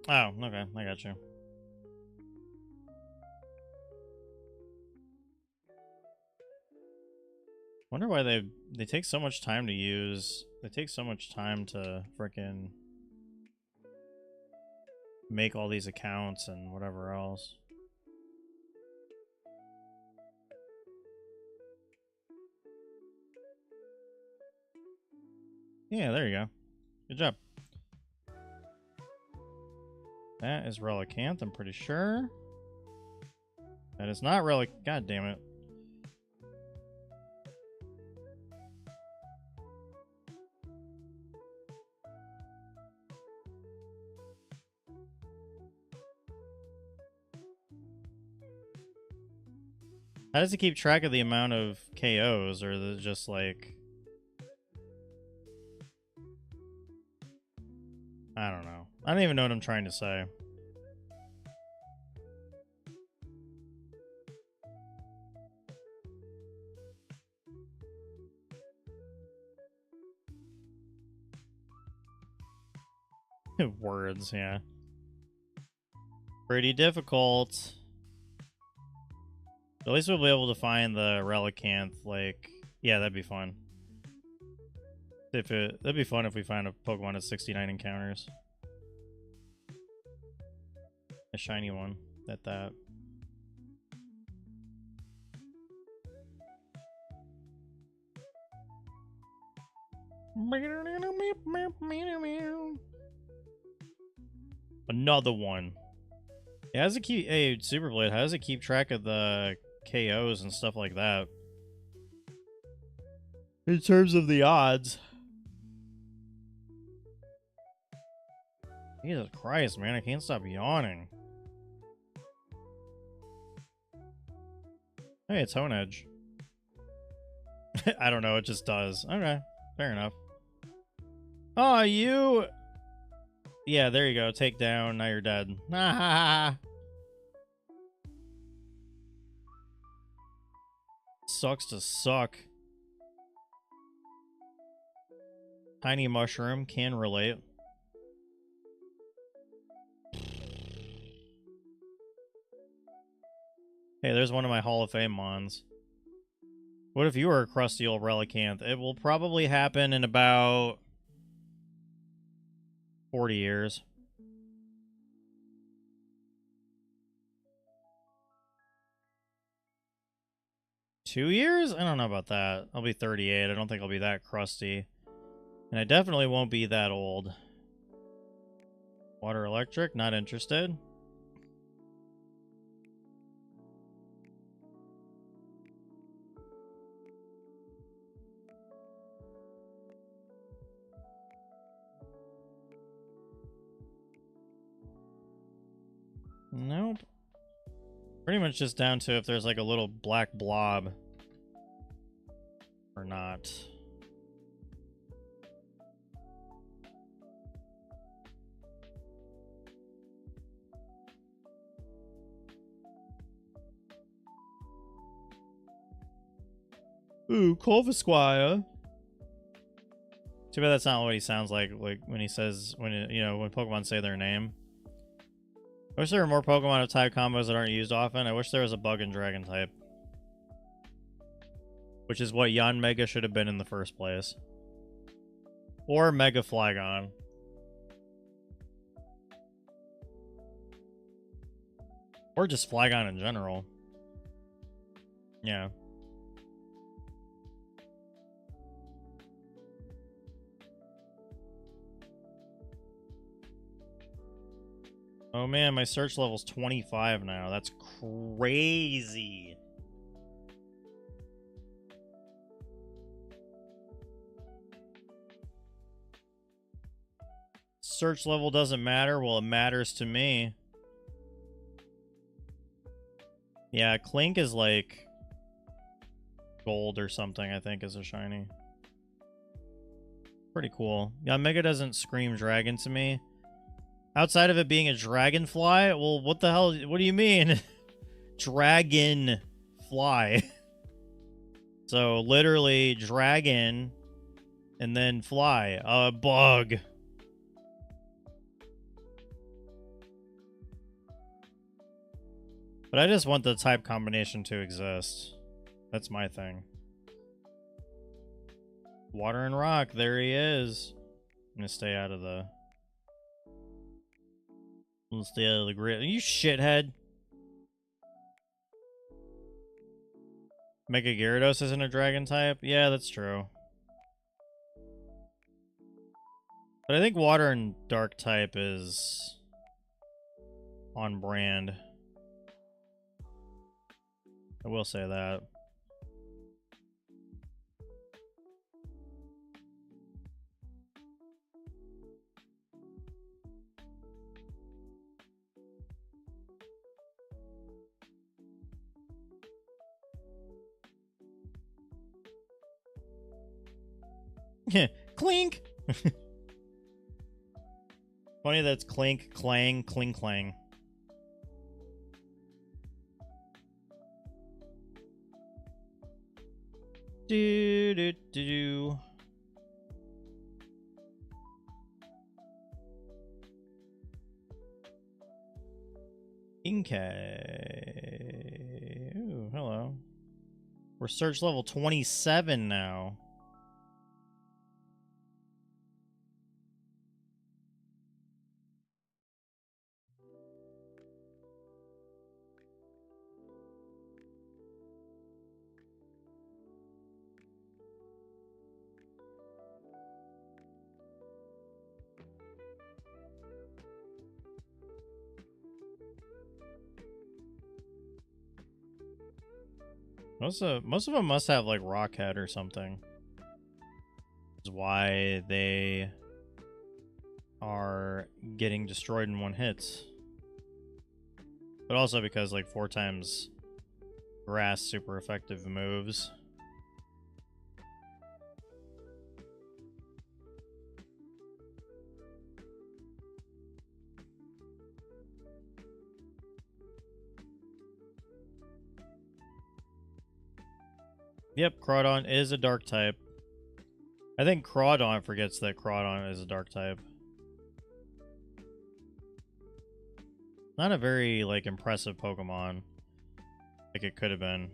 Oh, okay. I got you. Wonder why they take so much time to use. They take so much time to frickin' make all these accounts and whatever else. Yeah, there you go. Good job. That is Relicanth, I'm pretty sure. That is not Relic. God damn it. How does it keep track of the amount of KOs, or is it just like... I don't know. I don't even know what I'm trying to say. Words, yeah. Pretty difficult. At least we'll be able to find the Relicanth, like... Yeah, that'd be fun. That'd be fun if we find a Pokemon at 69 encounters. A shiny one at that. Another one. Yeah, how does it keep... Hey, Super Blade, how does it keep track of the KOs and stuff like that? In terms of the odds. Jesus Christ, man, I can't stop yawning. Hey, it's Hone Edge. I don't know, it just does. Okay, fair enough. Oh, you... Yeah, there you go. Take down, now you're dead. Sucks to suck. Tiny Mushroom, can relate. Hey, there's one of my Hall of Fame mons. What if you were a crusty old relicanth? It will probably happen in about 40 years. Two years? I don't know about that. I'll be 38. I don't think I'll be that crusty. And I definitely won't be that old. Water electric, not interested. Nope. Pretty much just down to if there's like a little black blob or not. Ooh, Corvisquire. Too bad that's not what he sounds like when he says, when Pokemon say their name. I wish there were more Pokemon of type combos that aren't used often. I wish there was a bug in Dragon type. Which is what Yanmega should have been in the first place. Or Mega Flygon. Or just Flygon in general. Yeah. Oh man, my search level's 25 now. That's crazy. Search level doesn't matter? Well, it matters to me. Yeah, Clink is like gold or something, I think, is a shiny. Pretty cool. Yeah, Mega doesn't scream dragon to me. Outside of it being a dragonfly? Well, what the hell? What do you mean? Dragonfly. So, literally, dragon and then fly. A bug. But I just want the type combination to exist. That's my thing. Water and rock. There he is. I'm gonna stay out of the... Let's stay out of the grid. You shithead. Mega Gyarados isn't a dragon type? Yeah, that's true. But I think water and dark type is on brand. I will say that. Clink! Funny that's clink, clang, cling, clang. Do do do do. Inkay. Ooh, hello. We're search level 27 now. Most of them must have like Rockhead or something. is why they are getting destroyed in one hit. But also because like 4 times grass super effective moves. Yep, Crawdon is a dark type. I think Crawdon forgets that Crawdon is a dark type. Not a very, like, impressive Pokemon. Like it could have been.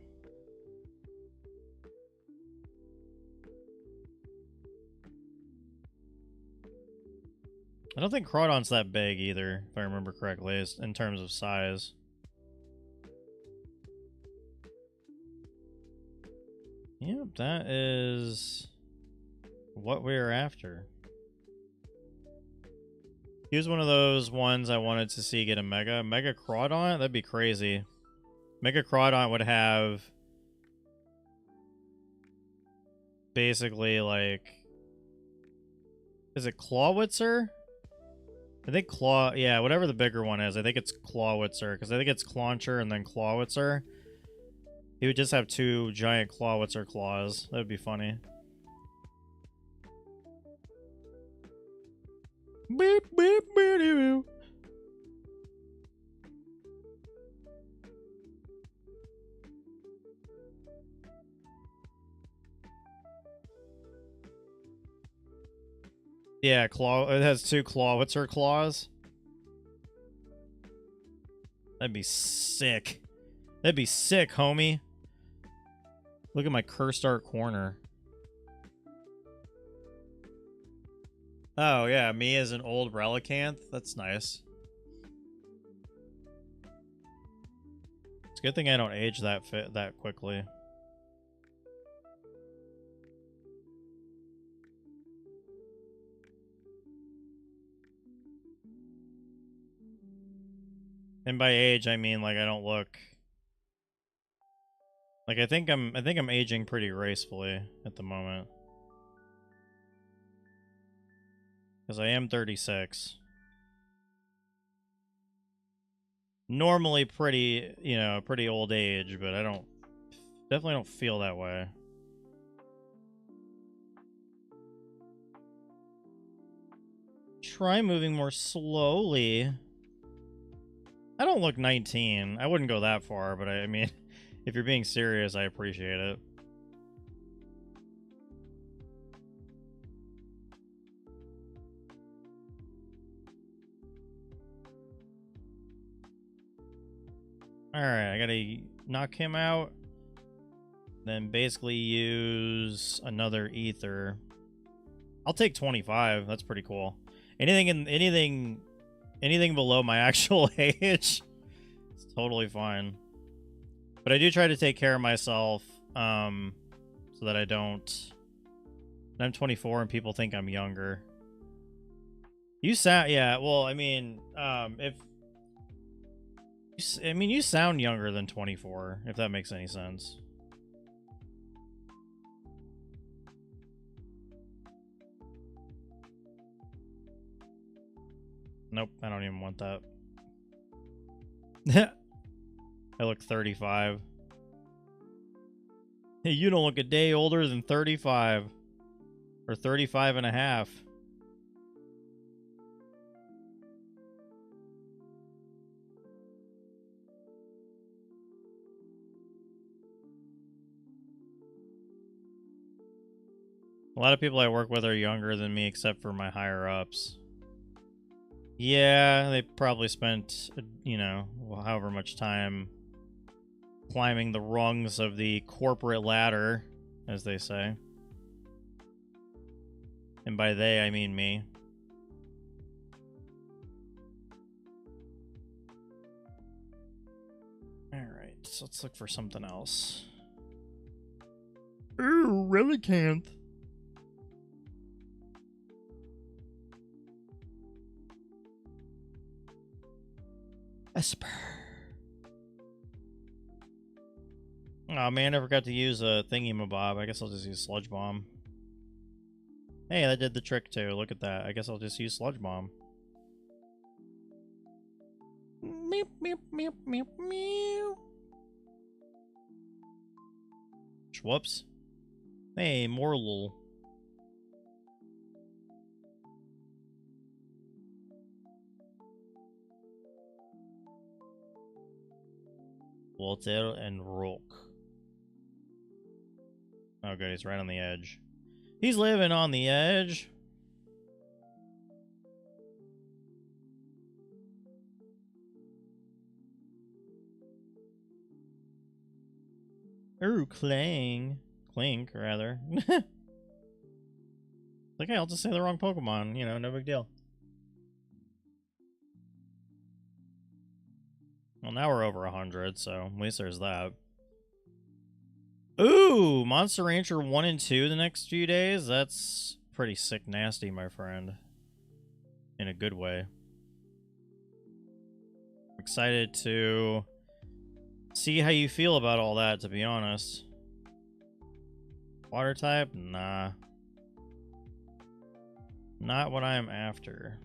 I don't think Crawdon's that big either, if I remember correctly, in terms of size. Yep, that is what we're after. Here's one of those ones I wanted to see get a Mega. Mega Crawdon? That'd be crazy. Mega Crawdon would have basically like... Is it Clawitzer? I think yeah, whatever the bigger one is. I think it's Clawitzer, because I think it's Clauncher and then Clawitzer. He would just have 2 giant Clawitzer claws. That would be funny. Beep, beep, beep, beep. Yeah, it has 2 Clawitzer claws. That'd be sick. That'd be sick, homie. Look at my cursed art corner. Oh, yeah, me as an old Relicanth. That's nice. It's a good thing I don't age that quickly. And by age, I mean like I don't look like I think I'm aging pretty gracefully at the moment. Because I am 36. Normally pretty, you know, pretty old age, but I definitely don't feel that way. Try moving more slowly. I don't look 19. I wouldn't go that far, but I mean, if you're being serious, I appreciate it. Alright, I gotta knock him out. Then basically use another ether. I'll take 25. That's pretty cool. Anything below my actual age, it's totally fine. But I do try to take care of myself, so that I don't... I'm 24 and people think I'm younger. You sound... Yeah, well, I mean, you sound younger than 24, if that makes any sense. Nope, I don't even want that. I look 35. Hey, you don't look a day older than 35. Or 35 and a half. A lot of people I work with are younger than me, except for my higher-ups. Yeah, they probably spent, you know, however much time climbing the rungs of the corporate ladder, as they say. And by they, I mean me. Alright, so let's look for something else. Ooh, Relicanth. Esper. Oh man, I forgot to use a thingy-mabob. I guess I'll just use Sludge Bomb. Hey, that did the trick too. Look at that. I guess I'll just use Sludge Bomb. Meow, meow, meow, meow, meow. Whoops. Hey, more lol. Walter and Rook. Oh good, he's right on the edge. He's living on the edge. Ooh, Clang. Clink, rather. Okay, I'll just say the wrong Pokemon. You know, no big deal. Well, now we're over 100, so at least there's that. Ooh, Monster Rancher 1 and 2 the next few days? That's pretty sick nasty, my friend. In a good way. Excited to see how you feel about all that, to be honest. Water type? Nah. Not what I'm after.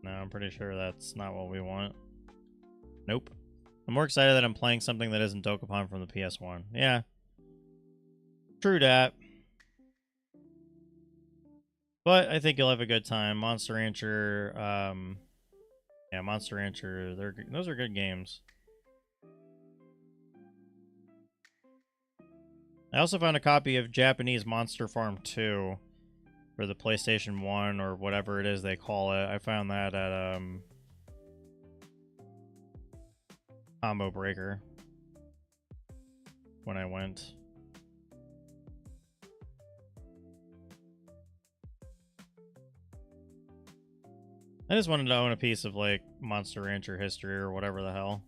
No, I'm pretty sure that's not what we want. Nope. I'm more excited that I'm playing something that isn't Dokapon from the PS1. Yeah. True that. But I think you'll have a good time. Monster Rancher, yeah, Monster Rancher, those are good games. I also found a copy of Japanese Monster Farm 2 for the PlayStation 1 or whatever it is they call it. I found that at Combo Breaker when I went. I just wanted to own a piece of like Monster Rancher history or whatever the hell.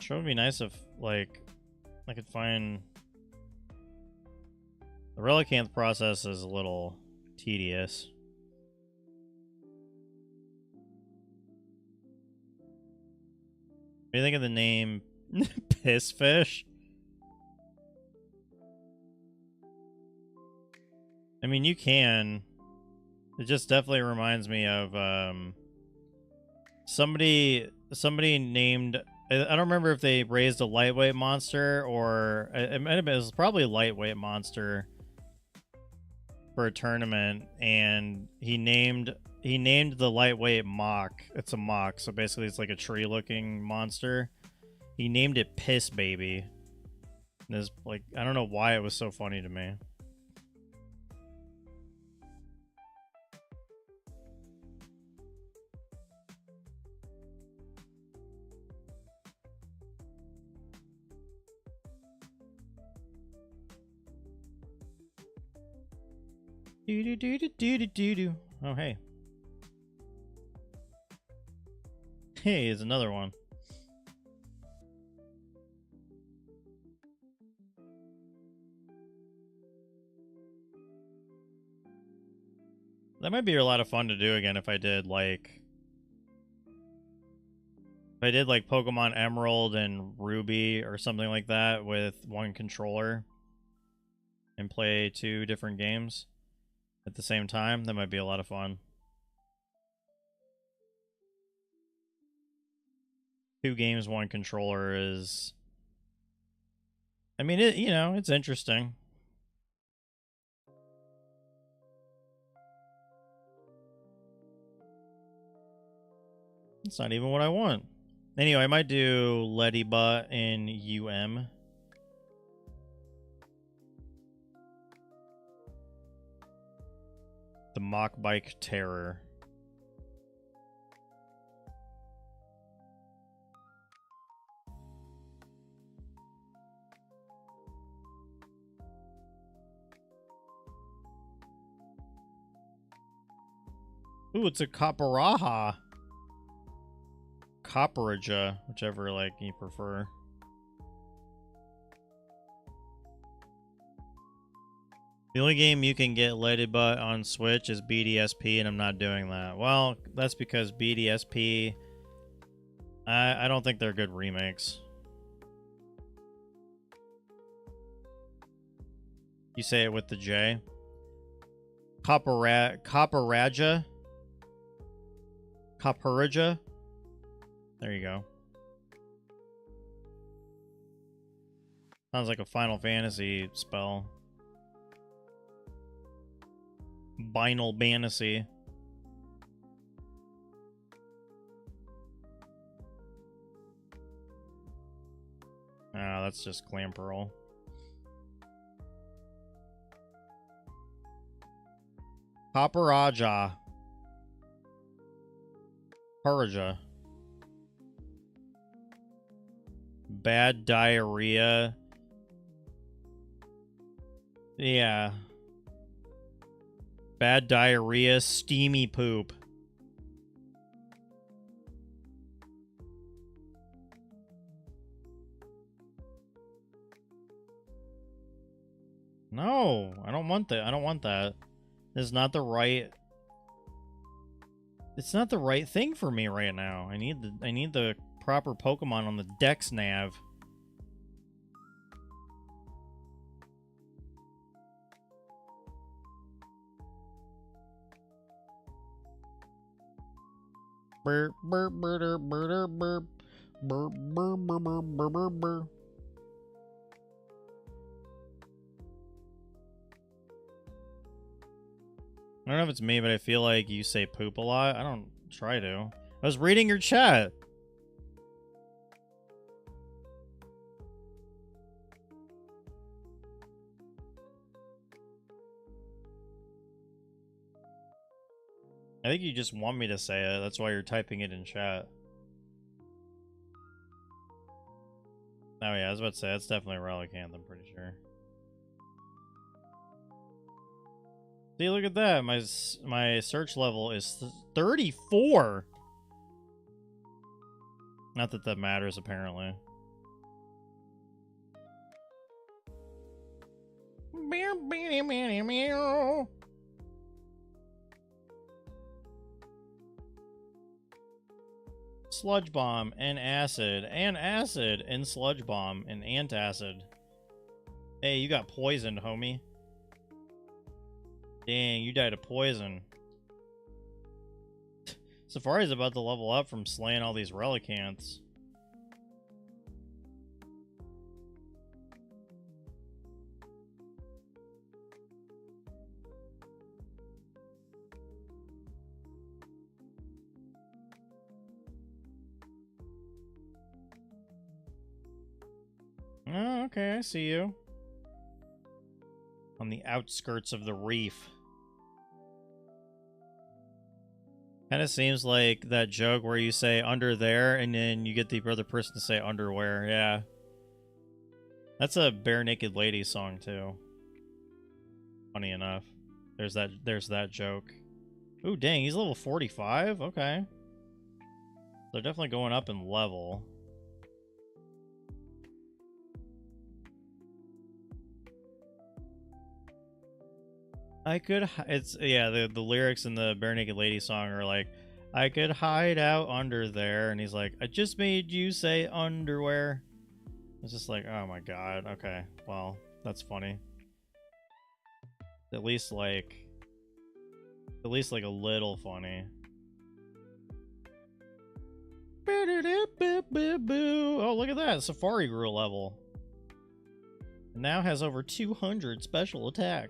Sure would be nice if, like, I could find... The Relicanth process is a little tedious. What do you think of the name Pissfish? I mean, you can. It just definitely reminds me of somebody named... I don't remember if they raised a lightweight monster or it might have been, it was probably a lightweight monster for a tournament, and he named the lightweight Mock. It's a Mock, so basically it's like a tree looking monster. He named it Piss Baby. And it's like, I don't know why it was so funny to me. Do do do do do do do do. Oh hey. Hey, there's another one. That might be a lot of fun to do again if I did like Pokemon Emerald and Ruby or something like that with one controller and play 2 different games at the same time. That might be a lot of fun. 2 games, 1 controller is... I mean, it, you know, it's interesting. It's not even what I want. Anyway, I might do Leddybutt in UM. The Mock Bike Terror. Ooh, it's a Copperaja. Copperaja, whichever like you prefer. The only game you can get Ladybug on Switch is BDSP, and I'm not doing that. Well, that's because BDSP, I don't think they're good remakes. You say it with the J. Copperaja? Copperaja? There you go. Sounds like a Final Fantasy spell. Binal Fantasy. Ah, that's just Clan Pearl. Copperaja. Copperaja. Bad diarrhea. Yeah. Bad diarrhea, steamy poop. No, I don't want that. I don't want that. It's not the right. It's not the right thing for me right now. I need the proper Pokemon on the Dex nav. Burp, burp, burp, burp, burp, burp, burp, burp, burp, burp, burp. I don't know if it's me, but I feel like you say poop a lot. I don't try to. I was reading your chat. I think you just want me to say it. That's why you're typing it in chat. Oh yeah, I was about to say, that's definitely a Relicanth, I'm pretty sure. See, look at that. My search level is 34. Not that that matters, apparently. Sludge Bomb and Acid and Sludge Bomb and Antacid. Hey, you got poisoned, homie. Dang, you died of poison. Safari's about to level up from slaying all these Relicanths. Oh, okay, I see you. On the outskirts of the reef. Kind of seems like that joke where you say under there and then you get the other person to say underwear. Yeah. That's a Bare Naked Lady song too. Funny enough. There's that joke. Ooh, dang, he's level 45? Okay. They're definitely going up in level. The lyrics in the Bare Naked Lady song are like, I could hide out under there, and he's like, I just made you say underwear. It's just like, oh my god, okay, well, that's funny. At least like a little funny. Oh, look at that, Safari grew a level. And now has over 200 special attack.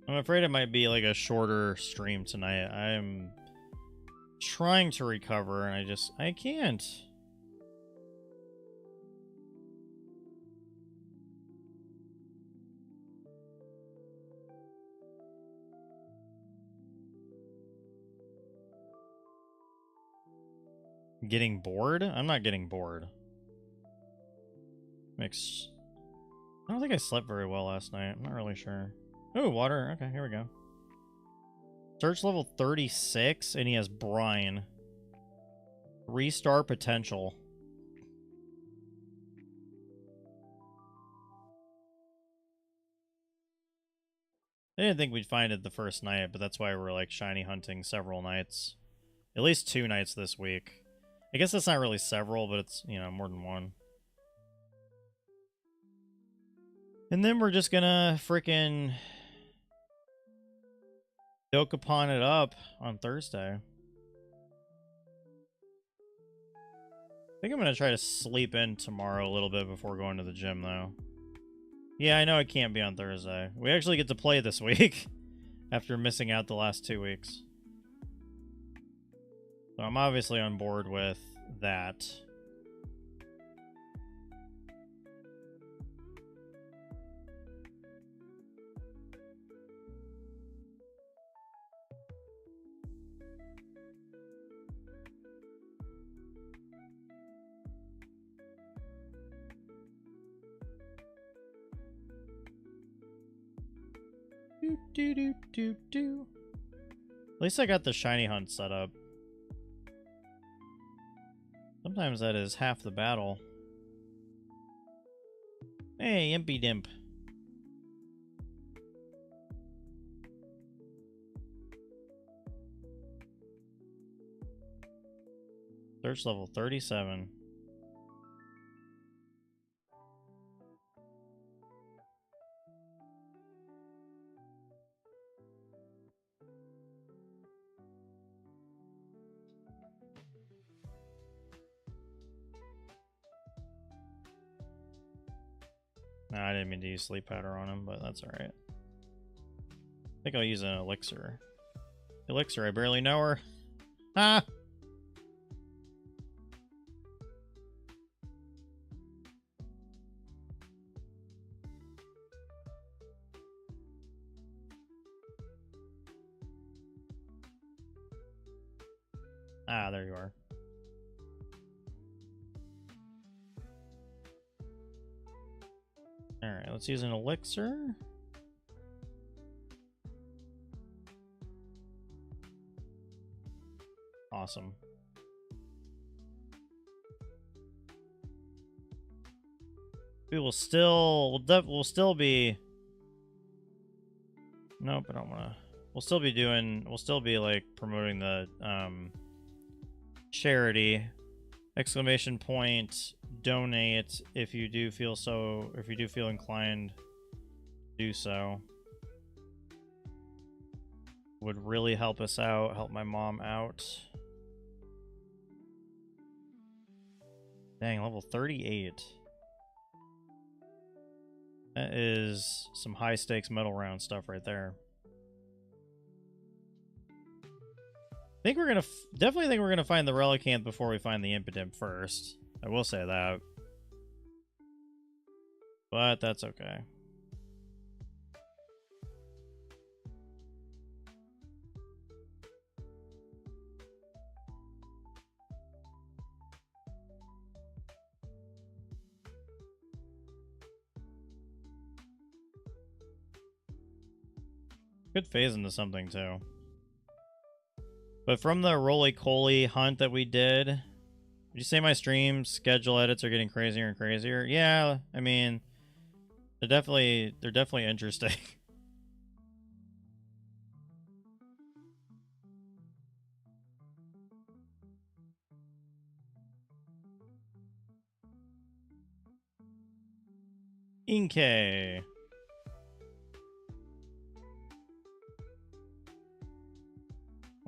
I'm afraid it might be like a shorter stream tonight. I'm trying to recover and I can't. Getting bored? I'm not getting bored. I don't think I slept very well last night. I'm not really sure. Oh, water. Okay, here we go. Search level 36, and he has brine. 3-star potential. I didn't think we'd find it the first night, but that's why we're like shiny hunting several nights. At least 2 nights this week. I guess that's not really several, but it's, you know, more than one. And then we're just gonna freaking Dokapon it up on Thursday. I think I'm gonna try to sleep in tomorrow a little bit before going to the gym, though. Yeah, I know I can't be on Thursday. We actually get to play this week after missing out the last 2 weeks. So I'm obviously on board with that. Do. At least I got the shiny hunt set up. Sometimes that is half the battle. Hey, Impy Dimp. Search level 37. No, I didn't mean to use sleep powder on him, but that's alright. I think I'll use an elixir. Elixir, I barely know her. Ah! Ah, there you are. Alright, let's use an elixir. Awesome. We'll still be. Nope, I don't wanna. We'll still be like promoting the charity. Exclamation point, donate if you do feel inclined to do so. Would really help us out, help my mom out. Dang, level 38. That is some high stakes medal round stuff right there. I think we're gonna definitely think we're gonna find the Relicanth before we find the Impotent first. I will say that, but that's okay. Could phase into something too. But from the roly-coly hunt that we did you say my stream schedule edits are getting crazier and crazier? Yeah, I mean, they're definitely interesting. Inkay.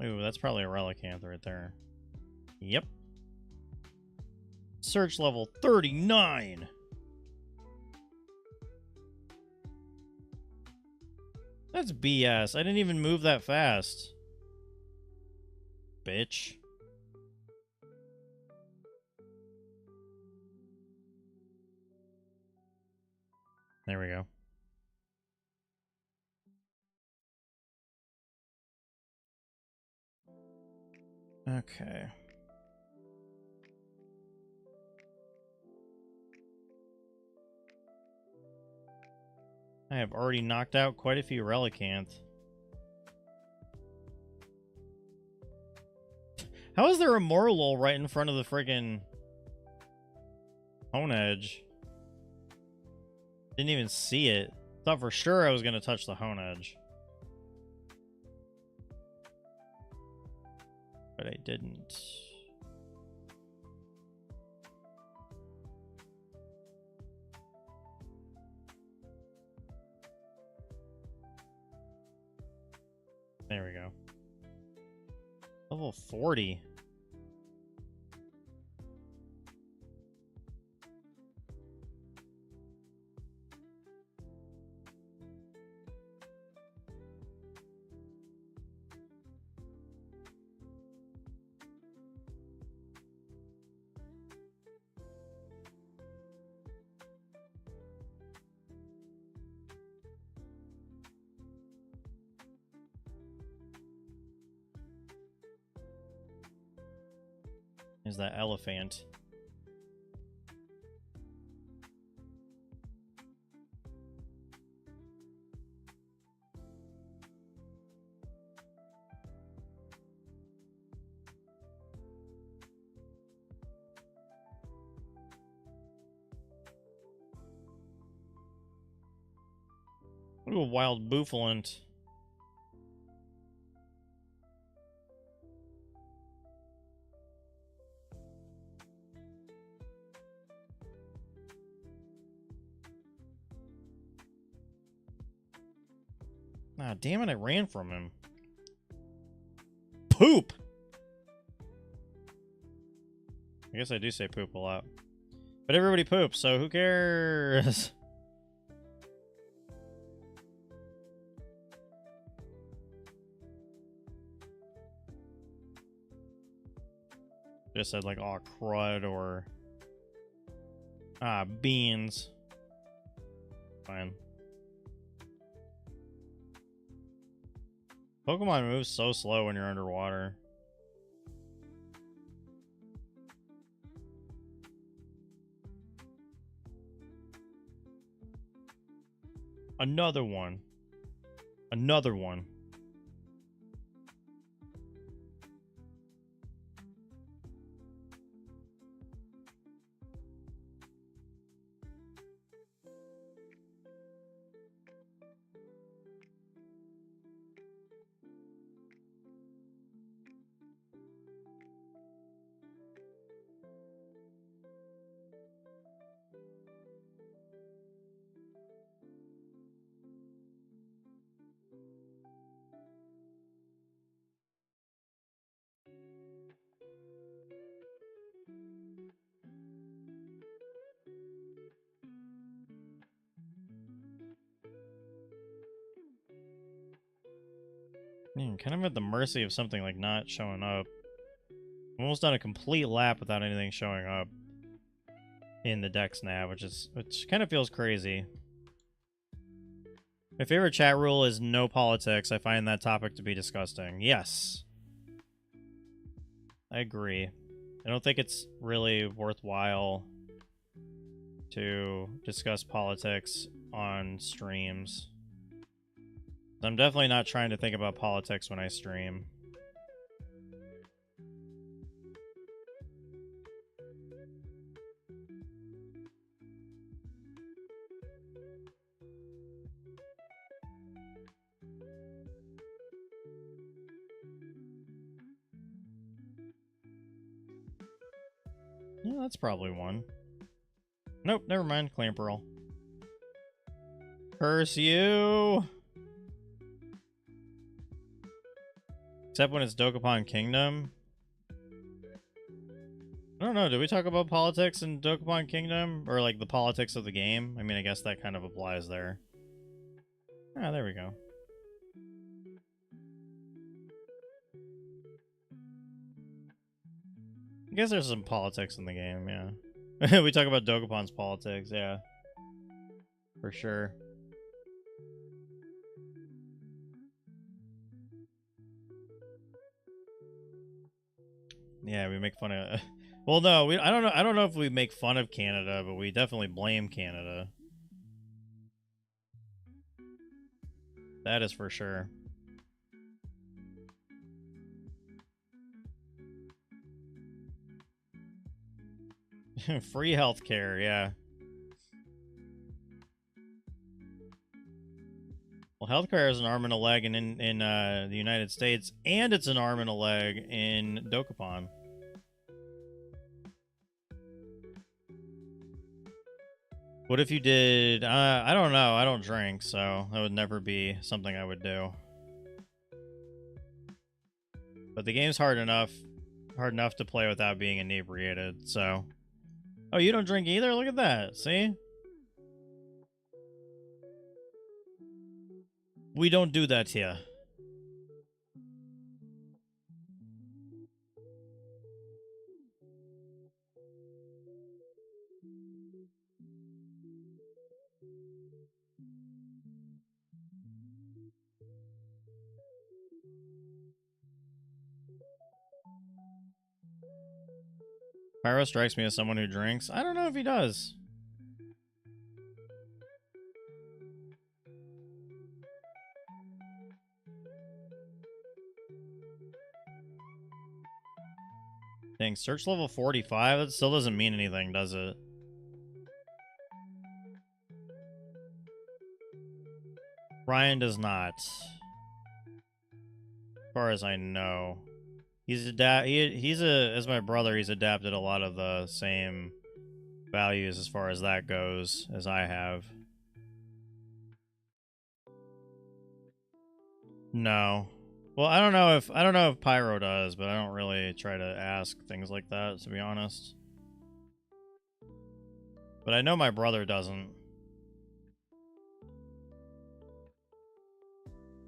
Ooh, that's probably a Relicanth right there. Yep. Search level 39. That's BS. I didn't even move that fast. Bitch. There we go. Okay. I have already knocked out quite a few relicanth. How is there a Morlul right in front of the friggin' hone edge? Didn't even see it. Thought for sure I was gonna touch the hone edge. But I didn't. There we go. Level 40. Is that elephant? Ooh, a wild bouffalant. Ah, damn it, I ran from him. Poop! I guess I do say poop a lot. But everybody poops, so who cares? Just said like, oh, crud or... Ah, beans. Fine. Pokemon moves so slow when you're underwater. Another one. Another one. Kind of at the mercy of something like not showing up. I've almost done a complete lap without anything showing up in the dex nav, which kind of feels crazy. My favorite chat rule is no politics. I find that topic to be disgusting. Yes. I agree. I don't think it's really worthwhile to discuss politics on streams. I'm definitely not trying to think about politics when I stream. Yeah, that's probably one. Nope, never mind. Clamperl. Curse you! Except when it's Dokapon Kingdom. I don't know, did we talk about politics in Dokapon Kingdom? Or like the politics of the game? I mean, I guess that kind of applies there. Ah, there we go. I guess there's some politics in the game, yeah. We talk about Dokapon's politics, yeah. For sure. Yeah, we make fun of... Well, no, I don't know if we make fun of Canada, but we definitely blame Canada. That is for sure. Free healthcare, yeah. Well, healthcare is an arm and a leg in the United States, and it's an arm and a leg in Dokapon. What if you did? I don't know. I don't drink, so that would never be something I would do. But the game's hard enough to play without being inebriated. So, oh, you don't drink either? Look at that. See, we don't do that here. Pyro strikes me as someone who drinks. I don't know if he does. Dang, search level 45? That still doesn't mean anything, does it? Ryan does not. As far as I know. He's as my brother, he's adapted a lot of the same values as far as that goes as I have. No. Well, I don't know if Pyro does, but I don't really try to ask things like that, to be honest. But I know my brother doesn't.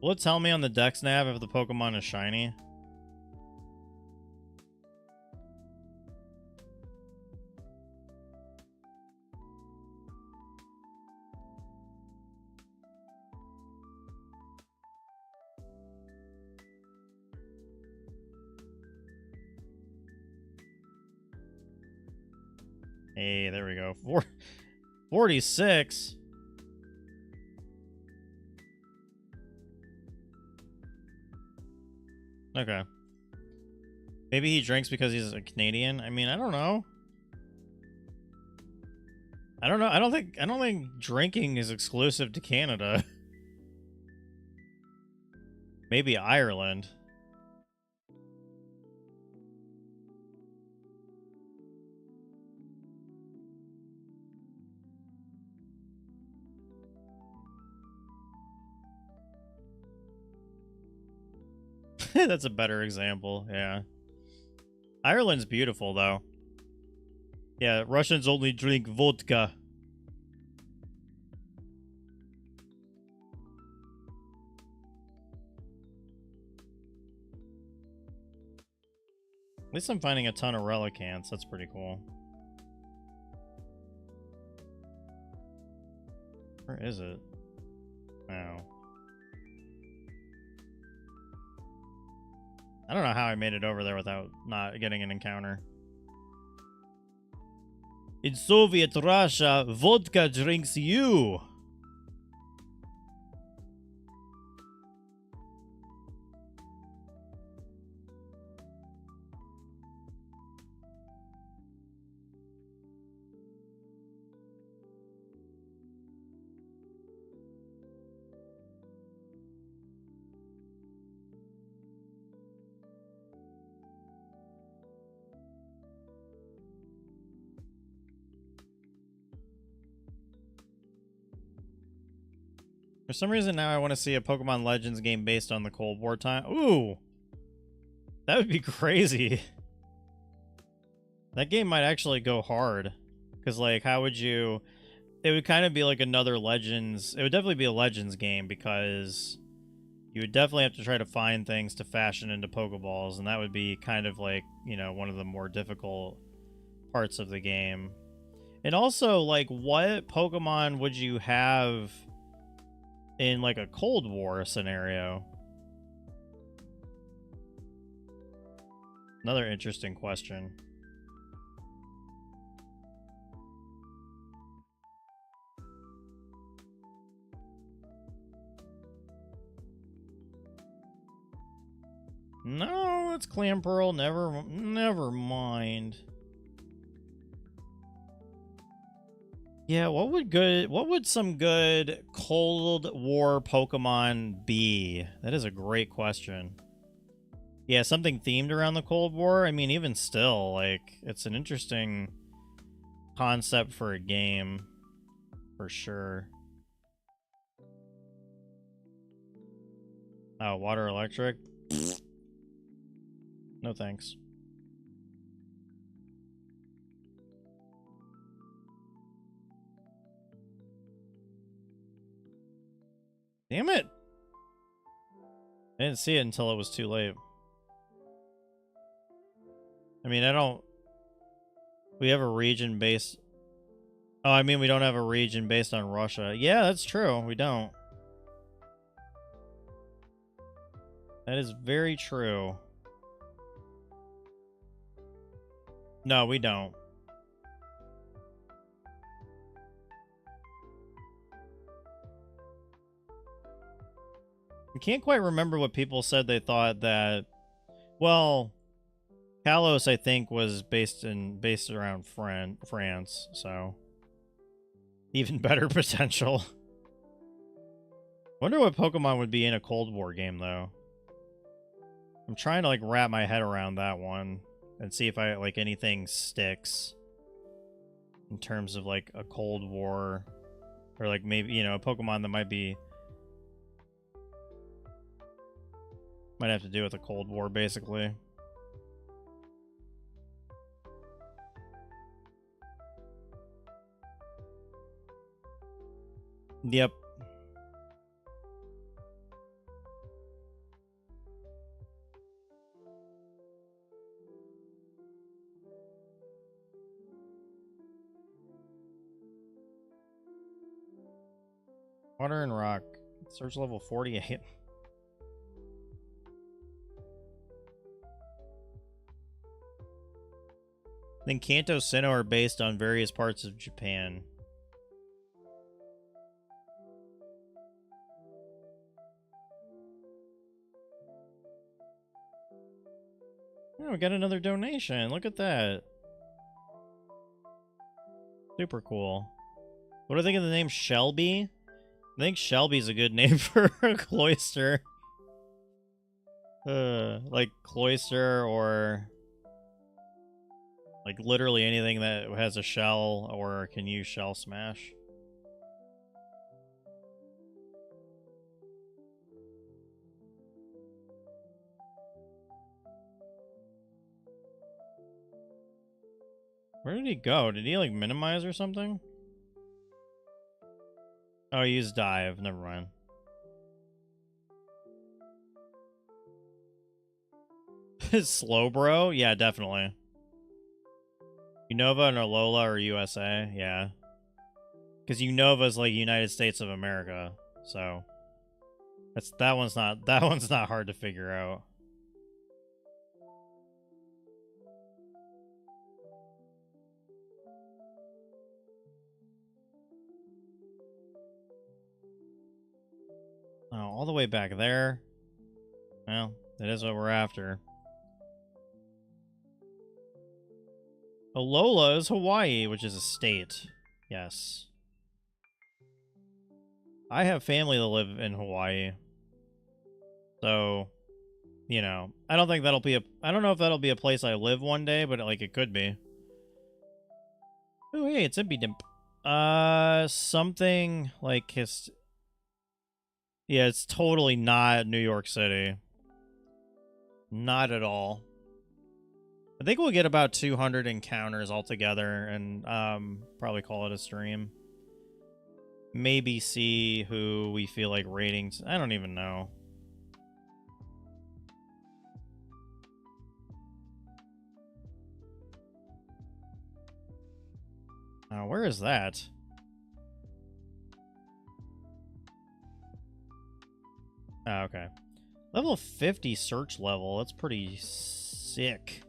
Will it tell me on the Dex nav if the Pokemon is shiny? Hey, there we go. 46? Okay. Maybe he drinks because he's a Canadian? I mean, I don't know. I don't know. I don't think drinking is exclusive to Canada. Maybe Ireland. That's a better example, yeah. Ireland's beautiful, though. Yeah, Russians only drink vodka. At least I'm finding a ton of Relicants. That's pretty cool. Where is it? Oh. I don't know how I made it over there without not getting an encounter. In Soviet Russia, vodka drinks you. For some reason now I want to see a Pokemon Legends game based on the Cold War time. Ooh! That would be crazy. That game might actually go hard. Because, like, how would you... It would kind of be like another Legends... It would definitely be a Legends game because you would definitely have to try to find things to fashion into Pokeballs, and that would be kind of like, you know, one of the more difficult parts of the game. And also, like, what Pokemon would you have in, like, a Cold War scenario? Another interesting question. No, it's Clam Pearl. Never mind. Yeah, what would some good Cold War Pokemon be? That is a great question. Yeah, something themed around the Cold War. I mean, even still, like, it's an interesting concept for a game, for sure. Oh, water electric? No thanks. Damn it! I didn't see it until it was too late. I mean, we have a region based... Oh, I mean, we don't have a region based on Russia. Yeah, that's true. We don't. That is very true. No, we don't. I can't quite remember what people said they thought that... Well, Kalos, I think, was based around France, so... Even better potential. Wonder what Pokemon would be in a Cold War game, though. I'm trying to, like, wrap my head around that one and see if I, like, anything sticks in terms of, like, a Cold War or, like, maybe, you know, a Pokemon that might have to do with a Cold War, basically. Yep. Water and Rock. Search level 48. Then Kanto Sinnoh are based on various parts of Japan. Oh, we got another donation. Look at that. Super cool. What do I think of the name Shelby? I think Shelby's a good name for a cloister. Like cloister or like literally anything that has a shell or can use shell smash. Where did he go? Did he like minimize or something? Oh, he used dive. Never mind. Slow bro? Yeah, definitely. Unova and Alola or USA? Yeah. Because Unova's like United States of America, so that one's not hard to figure out. Oh, all the way back there. Well, that is what we're after. Alola is Hawaii, which is a state. Yes. I have family that live in Hawaii. So, you know, I don't know if that'll be a place I live one day, but like it could be. Oh, hey, it's Impy Dimp. Something like his... Yeah, it's totally not New York City. Not at all. I think we'll get about 200 encounters altogether and probably call it a stream. Maybe see who we feel like ratings. I don't even know. Where is that? Oh, okay. Level 50 search level. That's pretty sick.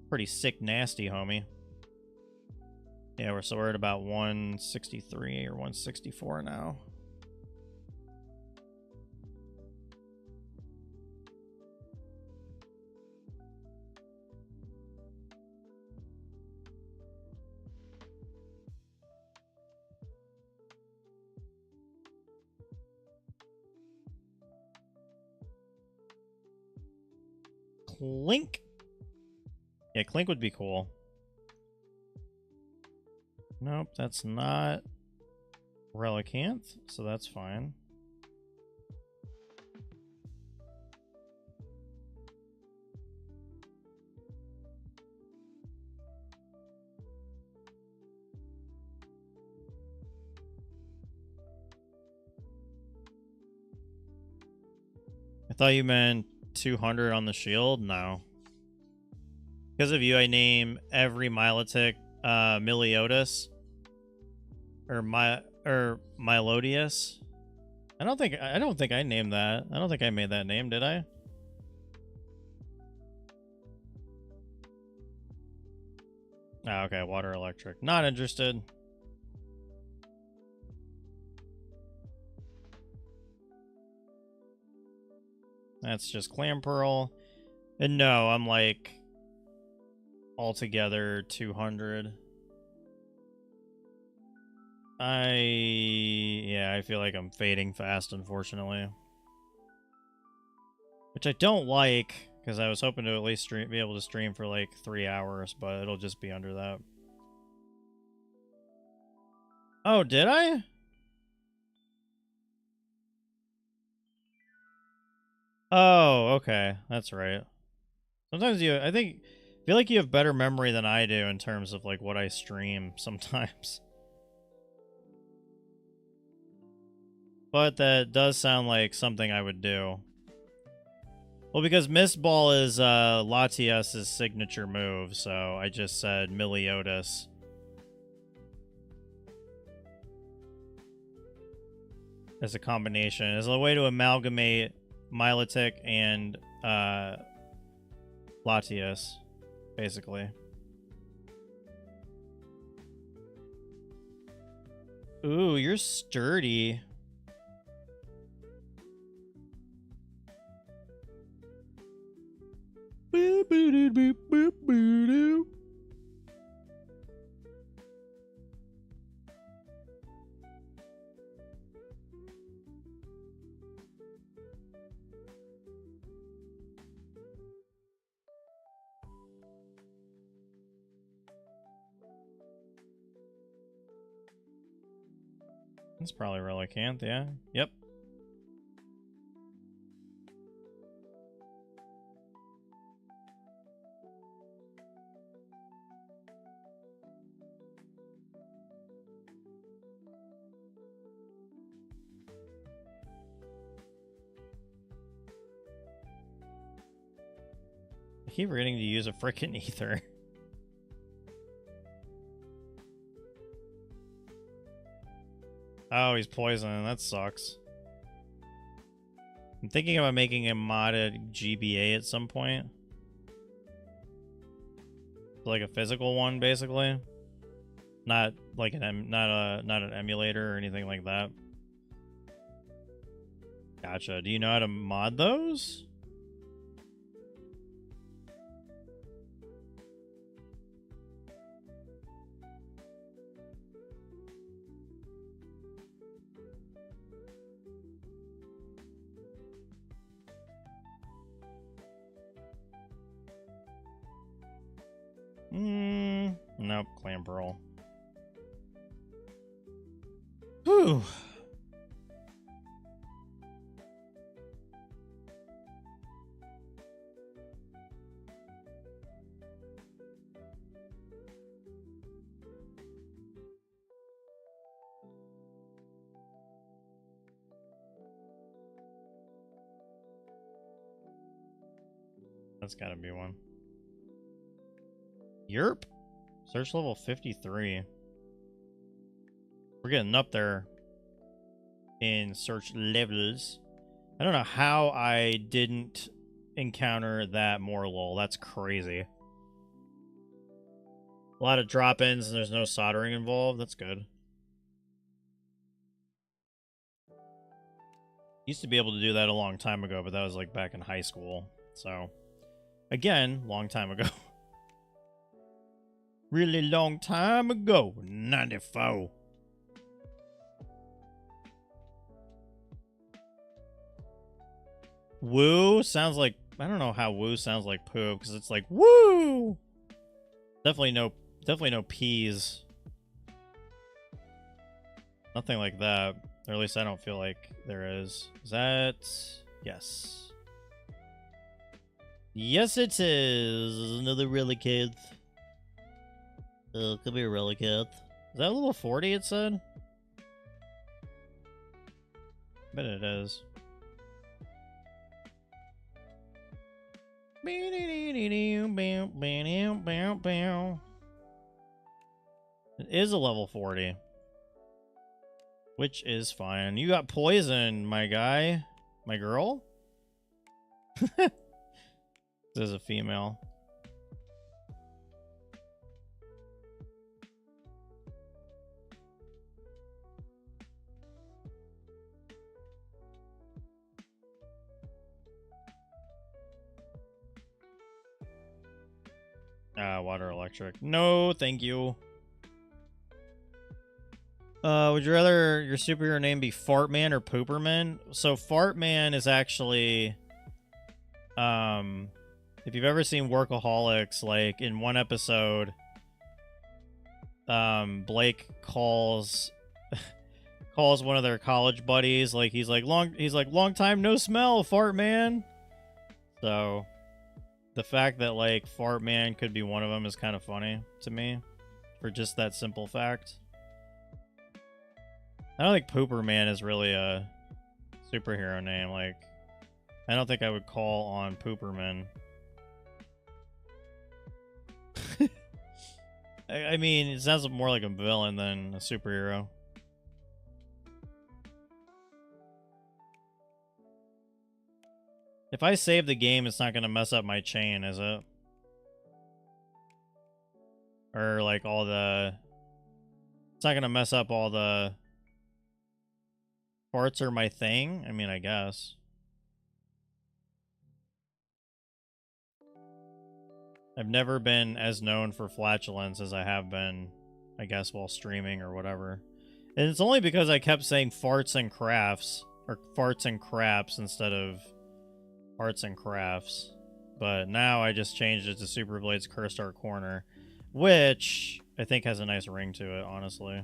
Pretty sick nasty, homie. Yeah, we're at about 163 or 164 now. Clink. Yeah, Clink would be cool. Nope, that's not Relicanth, so that's fine. I thought you meant 200 on the shield? No. Because of you, I name every Milotic Meliodas or Milodius. I don't think I named that. I don't think I made that name, did I? Oh, okay, water electric. Not interested. That's just Clam Pearl. And no, I'm like altogether 200. I feel like I'm fading fast, unfortunately. Which I don't like, because I was hoping to at least be able to stream for like 3 hours, but it'll just be under that. Oh, did I? Oh, okay. That's right. Sometimes I feel like you have better memory than I do in terms of like what I stream sometimes. But that does sound like something I would do. Well, because Mist Ball is Latias's signature move, so I just said Meliodas. As a combination. As a way to amalgamate Milotic and Latias, basically. Ooh, you're sturdy. Boop, boop, boop, boop, boop, boop. That's probably Relicanth, yeah. Yep. I keep reading to use a frickin' ether. Oh, he's poisoning. That sucks. I'm thinking about making a modded GBA at some point. Like a physical one, basically. Not like not an emulator or anything like that. Gotcha. Do you know how to mod those? Nope, Clam Pearl. Whew. That's gotta be one. Yerp. Search level 53. We're getting up there in search levels. I don't know how I didn't encounter that Morlul. That's crazy. A lot of drop-ins and there's no soldering involved. That's good. Used to be able to do that a long time ago, but that was like back in high school. So, again, long time ago. Really long time ago. 94. Woo sounds like I don't know how woo sounds like poop because it's like woo. Definitely no peas. Nothing like that. Or at least I don't feel like there is. Is that yes? Yes, it is. Another Relicanth. Come here, Relicanth. Is that level 40? It said. Bet it is. It is a level 40. Which is fine. You got poison, my guy. My girl? This is a female. Water electric. No, thank you. Would you rather your superhero name be Fartman or Pooperman? So Fartman is actually, if you've ever seen Workaholics, like in one episode, Blake calls one of their college buddies, like he's like long time no smell, Fartman. So the fact that like Fartman could be one of them is kind of funny to me, for just that simple fact. I don't think Pooperman is really a superhero name. Like, I don't think I would call on Pooperman. I mean, it sounds more like a villain than a superhero. If I save the game, it's not going to mess up my chain, is it? Or, like, all the... It's not going to mess up all the... Farts are my thing? I mean, I guess. I've never been as known for flatulence as I have been, I guess, while streaming or whatever. And it's only because I kept saying farts and crafts, or farts and craps instead of arts and crafts. But now I just changed it to Super Blade's Cursed Art Corner, which I think has a nice ring to it, honestly.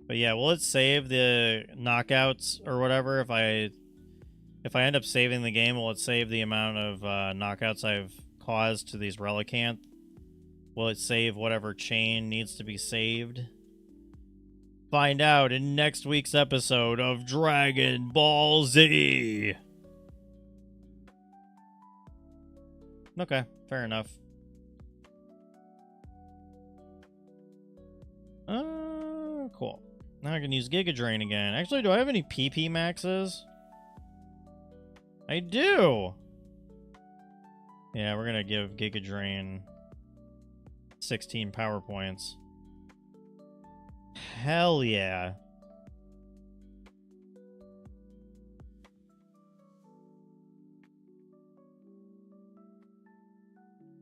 But yeah, will it save the knockouts or whatever? If I end up saving the game, will it save the amount of knockouts I've caused to these Relicanth? Will it save whatever chain needs to be saved? Find out in next week's episode of Dragon Ball Z. Okay, fair enough. Cool. Now I can use Giga Drain again. Actually, do I have any PP maxes? I do! Yeah, we're gonna give Giga Drain 16 power points. Hell yeah.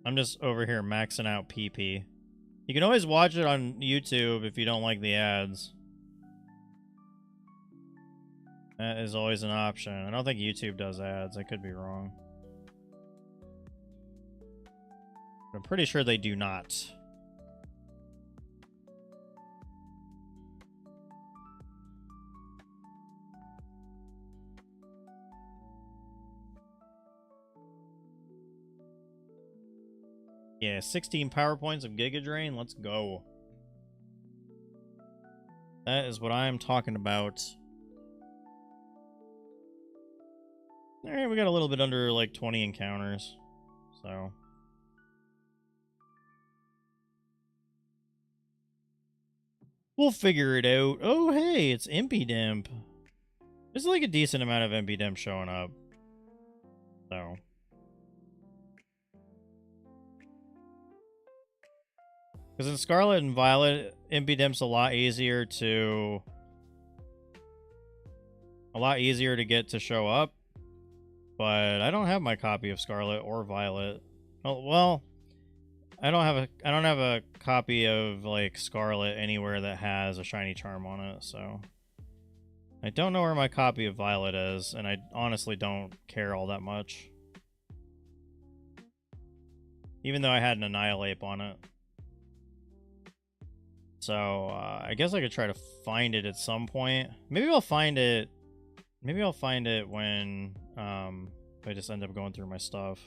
I'm just over here maxing out PP. You can always watch it on YouTube if you don't like the ads. That is always an option. I don't think YouTube does ads. I could be wrong. I'm pretty sure they do not. Yeah, 16 power points of Giga Drain. Let's go. That is what I'm talking about. Alright, we got a little bit under like 20 encounters. So. We'll figure it out. Oh, hey, it's Impidimp. There's like a decent amount of Impidimp showing up. So. Because in Scarlet and Violet, Impidimp's a lot easier to get to show up. But I don't have my copy of Scarlet or Violet. Oh, well, I don't have a copy of like Scarlet anywhere that has a shiny charm on it, so I don't know where my copy of Violet is, and I honestly don't care all that much. Even though I had an Annihilate on it. So, I guess I could try to find it at some point. Maybe I'll find it... Maybe I'll find it when, I just end up going through my stuff.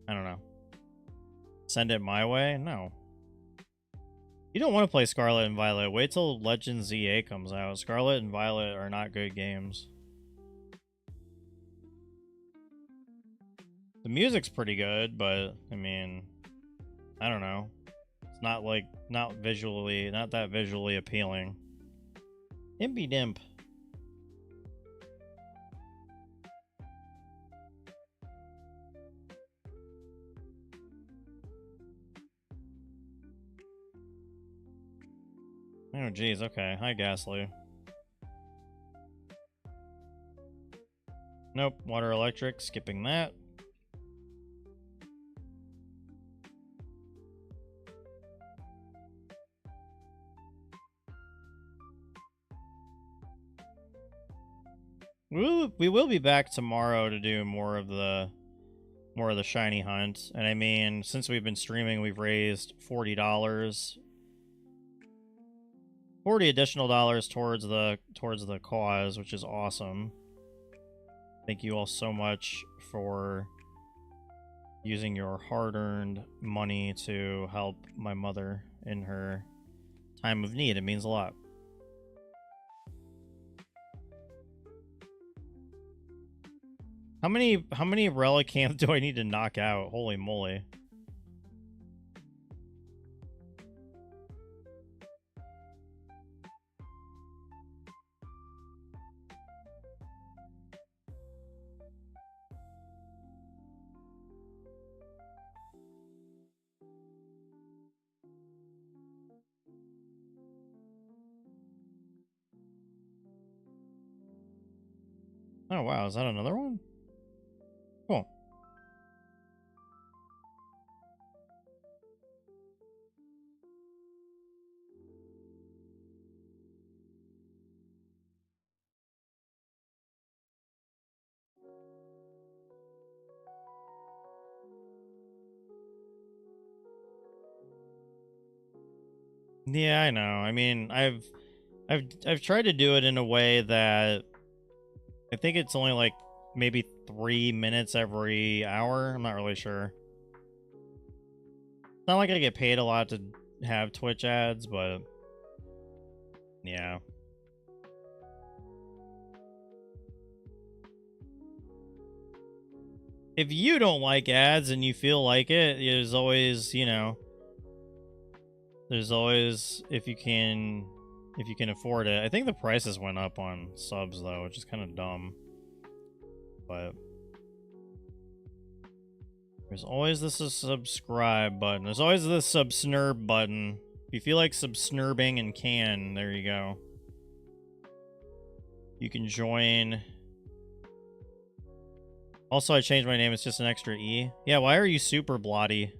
I don't know. Send it my way? No. You don't want to play Scarlet and Violet. Wait till Legend ZA comes out. Scarlet and Violet are not good games. The music's pretty good, but, I mean, I don't know. It's not like, not that visually appealing. Impy Dimp. Oh, geez, okay. Hi, Ghastly. Nope, Water Electric, skipping that. We will be back tomorrow to do more of the shiny hunt. And I mean, since we've been streaming, we've raised $40. 40 additional dollars towards the cause, which is awesome. Thank you all so much for using your hard-earned money to help my mother in her time of need. It means a lot. How many Relicanth do I need to knock out? Holy moly. Oh wow, is that another one? Cool. Yeah, I know. I mean, I've tried to do it in a way that I think it's only like maybe 3 minutes every hour. I'm not really sure. It's not like I get paid a lot to have Twitch ads, but yeah. If you don't like ads and you feel like it, there's always, you know, there's always if you can afford it. I think the prices went up on subs though, which is kind of dumb. But there's always this subscribe button. There's always this subsnurb button. If you feel like subsnurbing and can, there you go. You can join. Also, I changed my name. It's just an extra E. Yeah, why are you super blotty?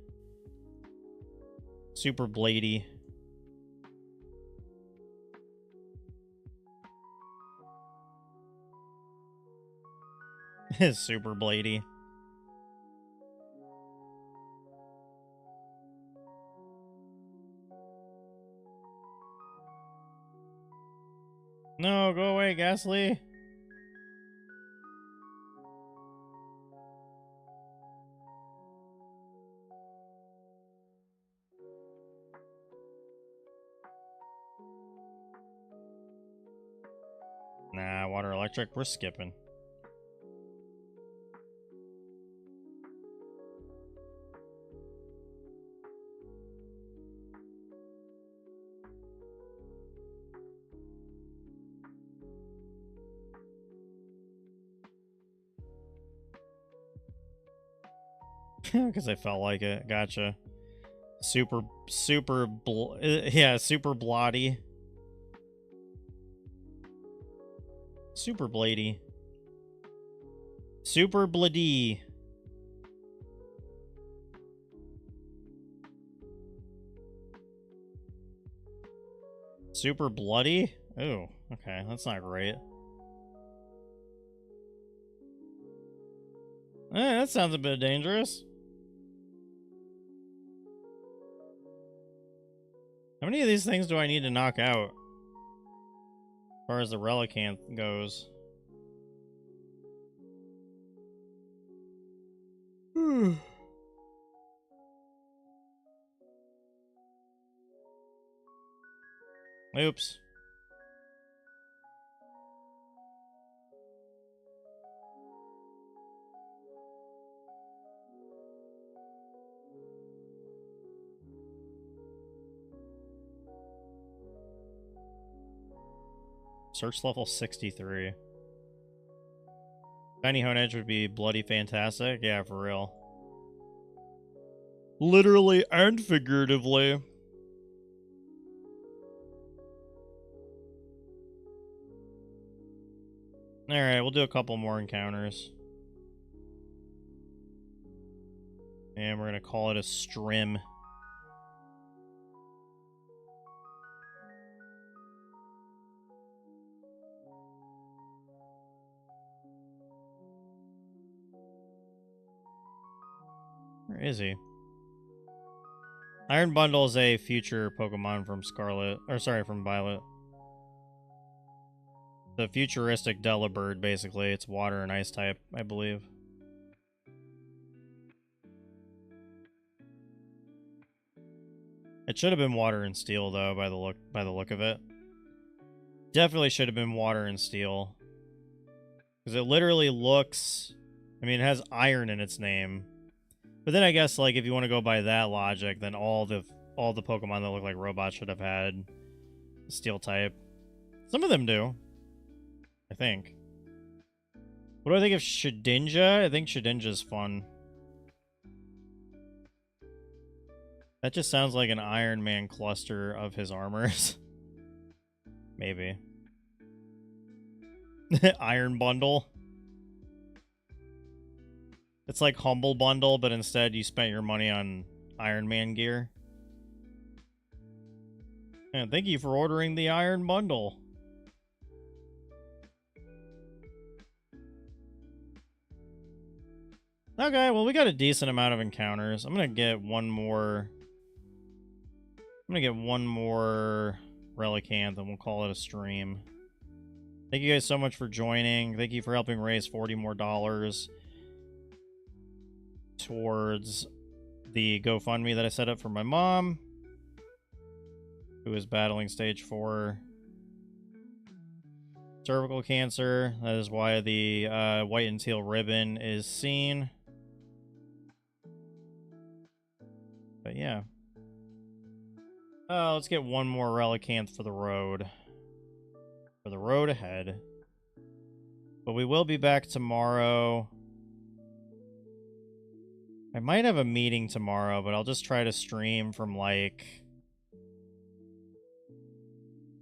Super blady. Super blady. No, go away, Ghastly. Nah, Water Electric, we're skipping. Because I felt like it. Gotcha. Super blotty. Super blady. Super blady. Super bloody? Ooh, okay, that's not great. That sounds a bit dangerous. How many of these things do I need to knock out? As far as the Relicanth goes. Oops. Search level 63. Tiny Hone Edge would be bloody fantastic. Yeah, for real. Literally and figuratively. Alright, we'll do a couple more encounters. And we're gonna call it a strim. Where is he? Iron Bundle is a future Pokemon from Scarlet, or sorry, from Violet. The futuristic Delibird, basically. It's water and ice type, I believe. It should have been water and steel, though, by the look of it. Definitely should have been water and steel, because it literally looks. I mean, it has iron in its name. But then I guess, like, if you want to go by that logic, then all the Pokemon that look like robots should have had steel type. Some of them do, I think. What do I think of Shedinja? I think Shedinja's fun. That just sounds like an Iron Man cluster of his armors. Maybe. Iron Bundle. It's like Humble Bundle, but instead you spent your money on Iron Man gear. And thank you for ordering the Iron Bundle. Okay, well, we got a decent amount of encounters. I'm gonna get one more Relicanth, and we'll call it a stream. Thank you guys so much for joining. Thank you for helping raise $40 more towards the GoFundMe that I set up for my mom, who is battling stage 4 cervical cancer. That is why the white and teal ribbon is seen. But yeah. Let's get one more Relicanth for the road. For the road ahead. But we will be back tomorrow. I might have a meeting tomorrow, but I'll just try to stream from like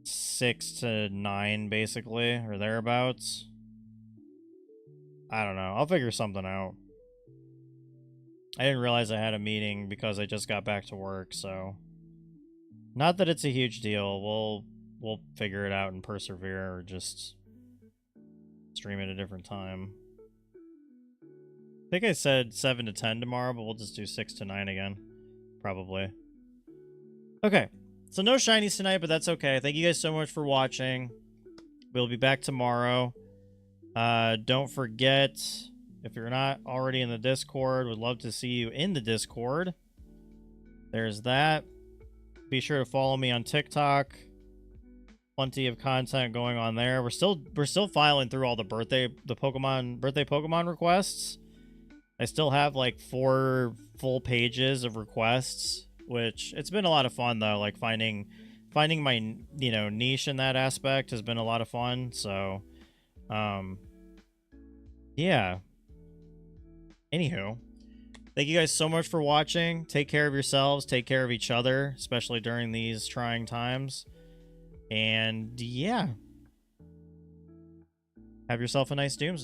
6 to 9, basically, or thereabouts. I don't know. I'll figure something out. I didn't realize I had a meeting because I just got back to work, so... Not that it's a huge deal. We'll figure it out and persevere, or just stream at a different time. I think I said 7 to 10 tomorrow, but we'll just do 6 to 9 again. Probably. Okay. So no shinies tonight, but that's okay. Thank you guys so much for watching. We'll be back tomorrow. Don't forget, if you're not already in the Discord, would love to see you in the Discord. There's that. Be sure to follow me on TikTok. Plenty of content going on there. We're still filing through all the birthday Pokemon requests. I still have like 4 full pages of requests, which it's been a lot of fun though. Like finding my, you know, niche in that aspect has been a lot of fun. So, yeah. Anywho, thank you guys so much for watching. Take care of yourselves. Take care of each other, especially during these trying times. And yeah, have yourself a nice doomsday.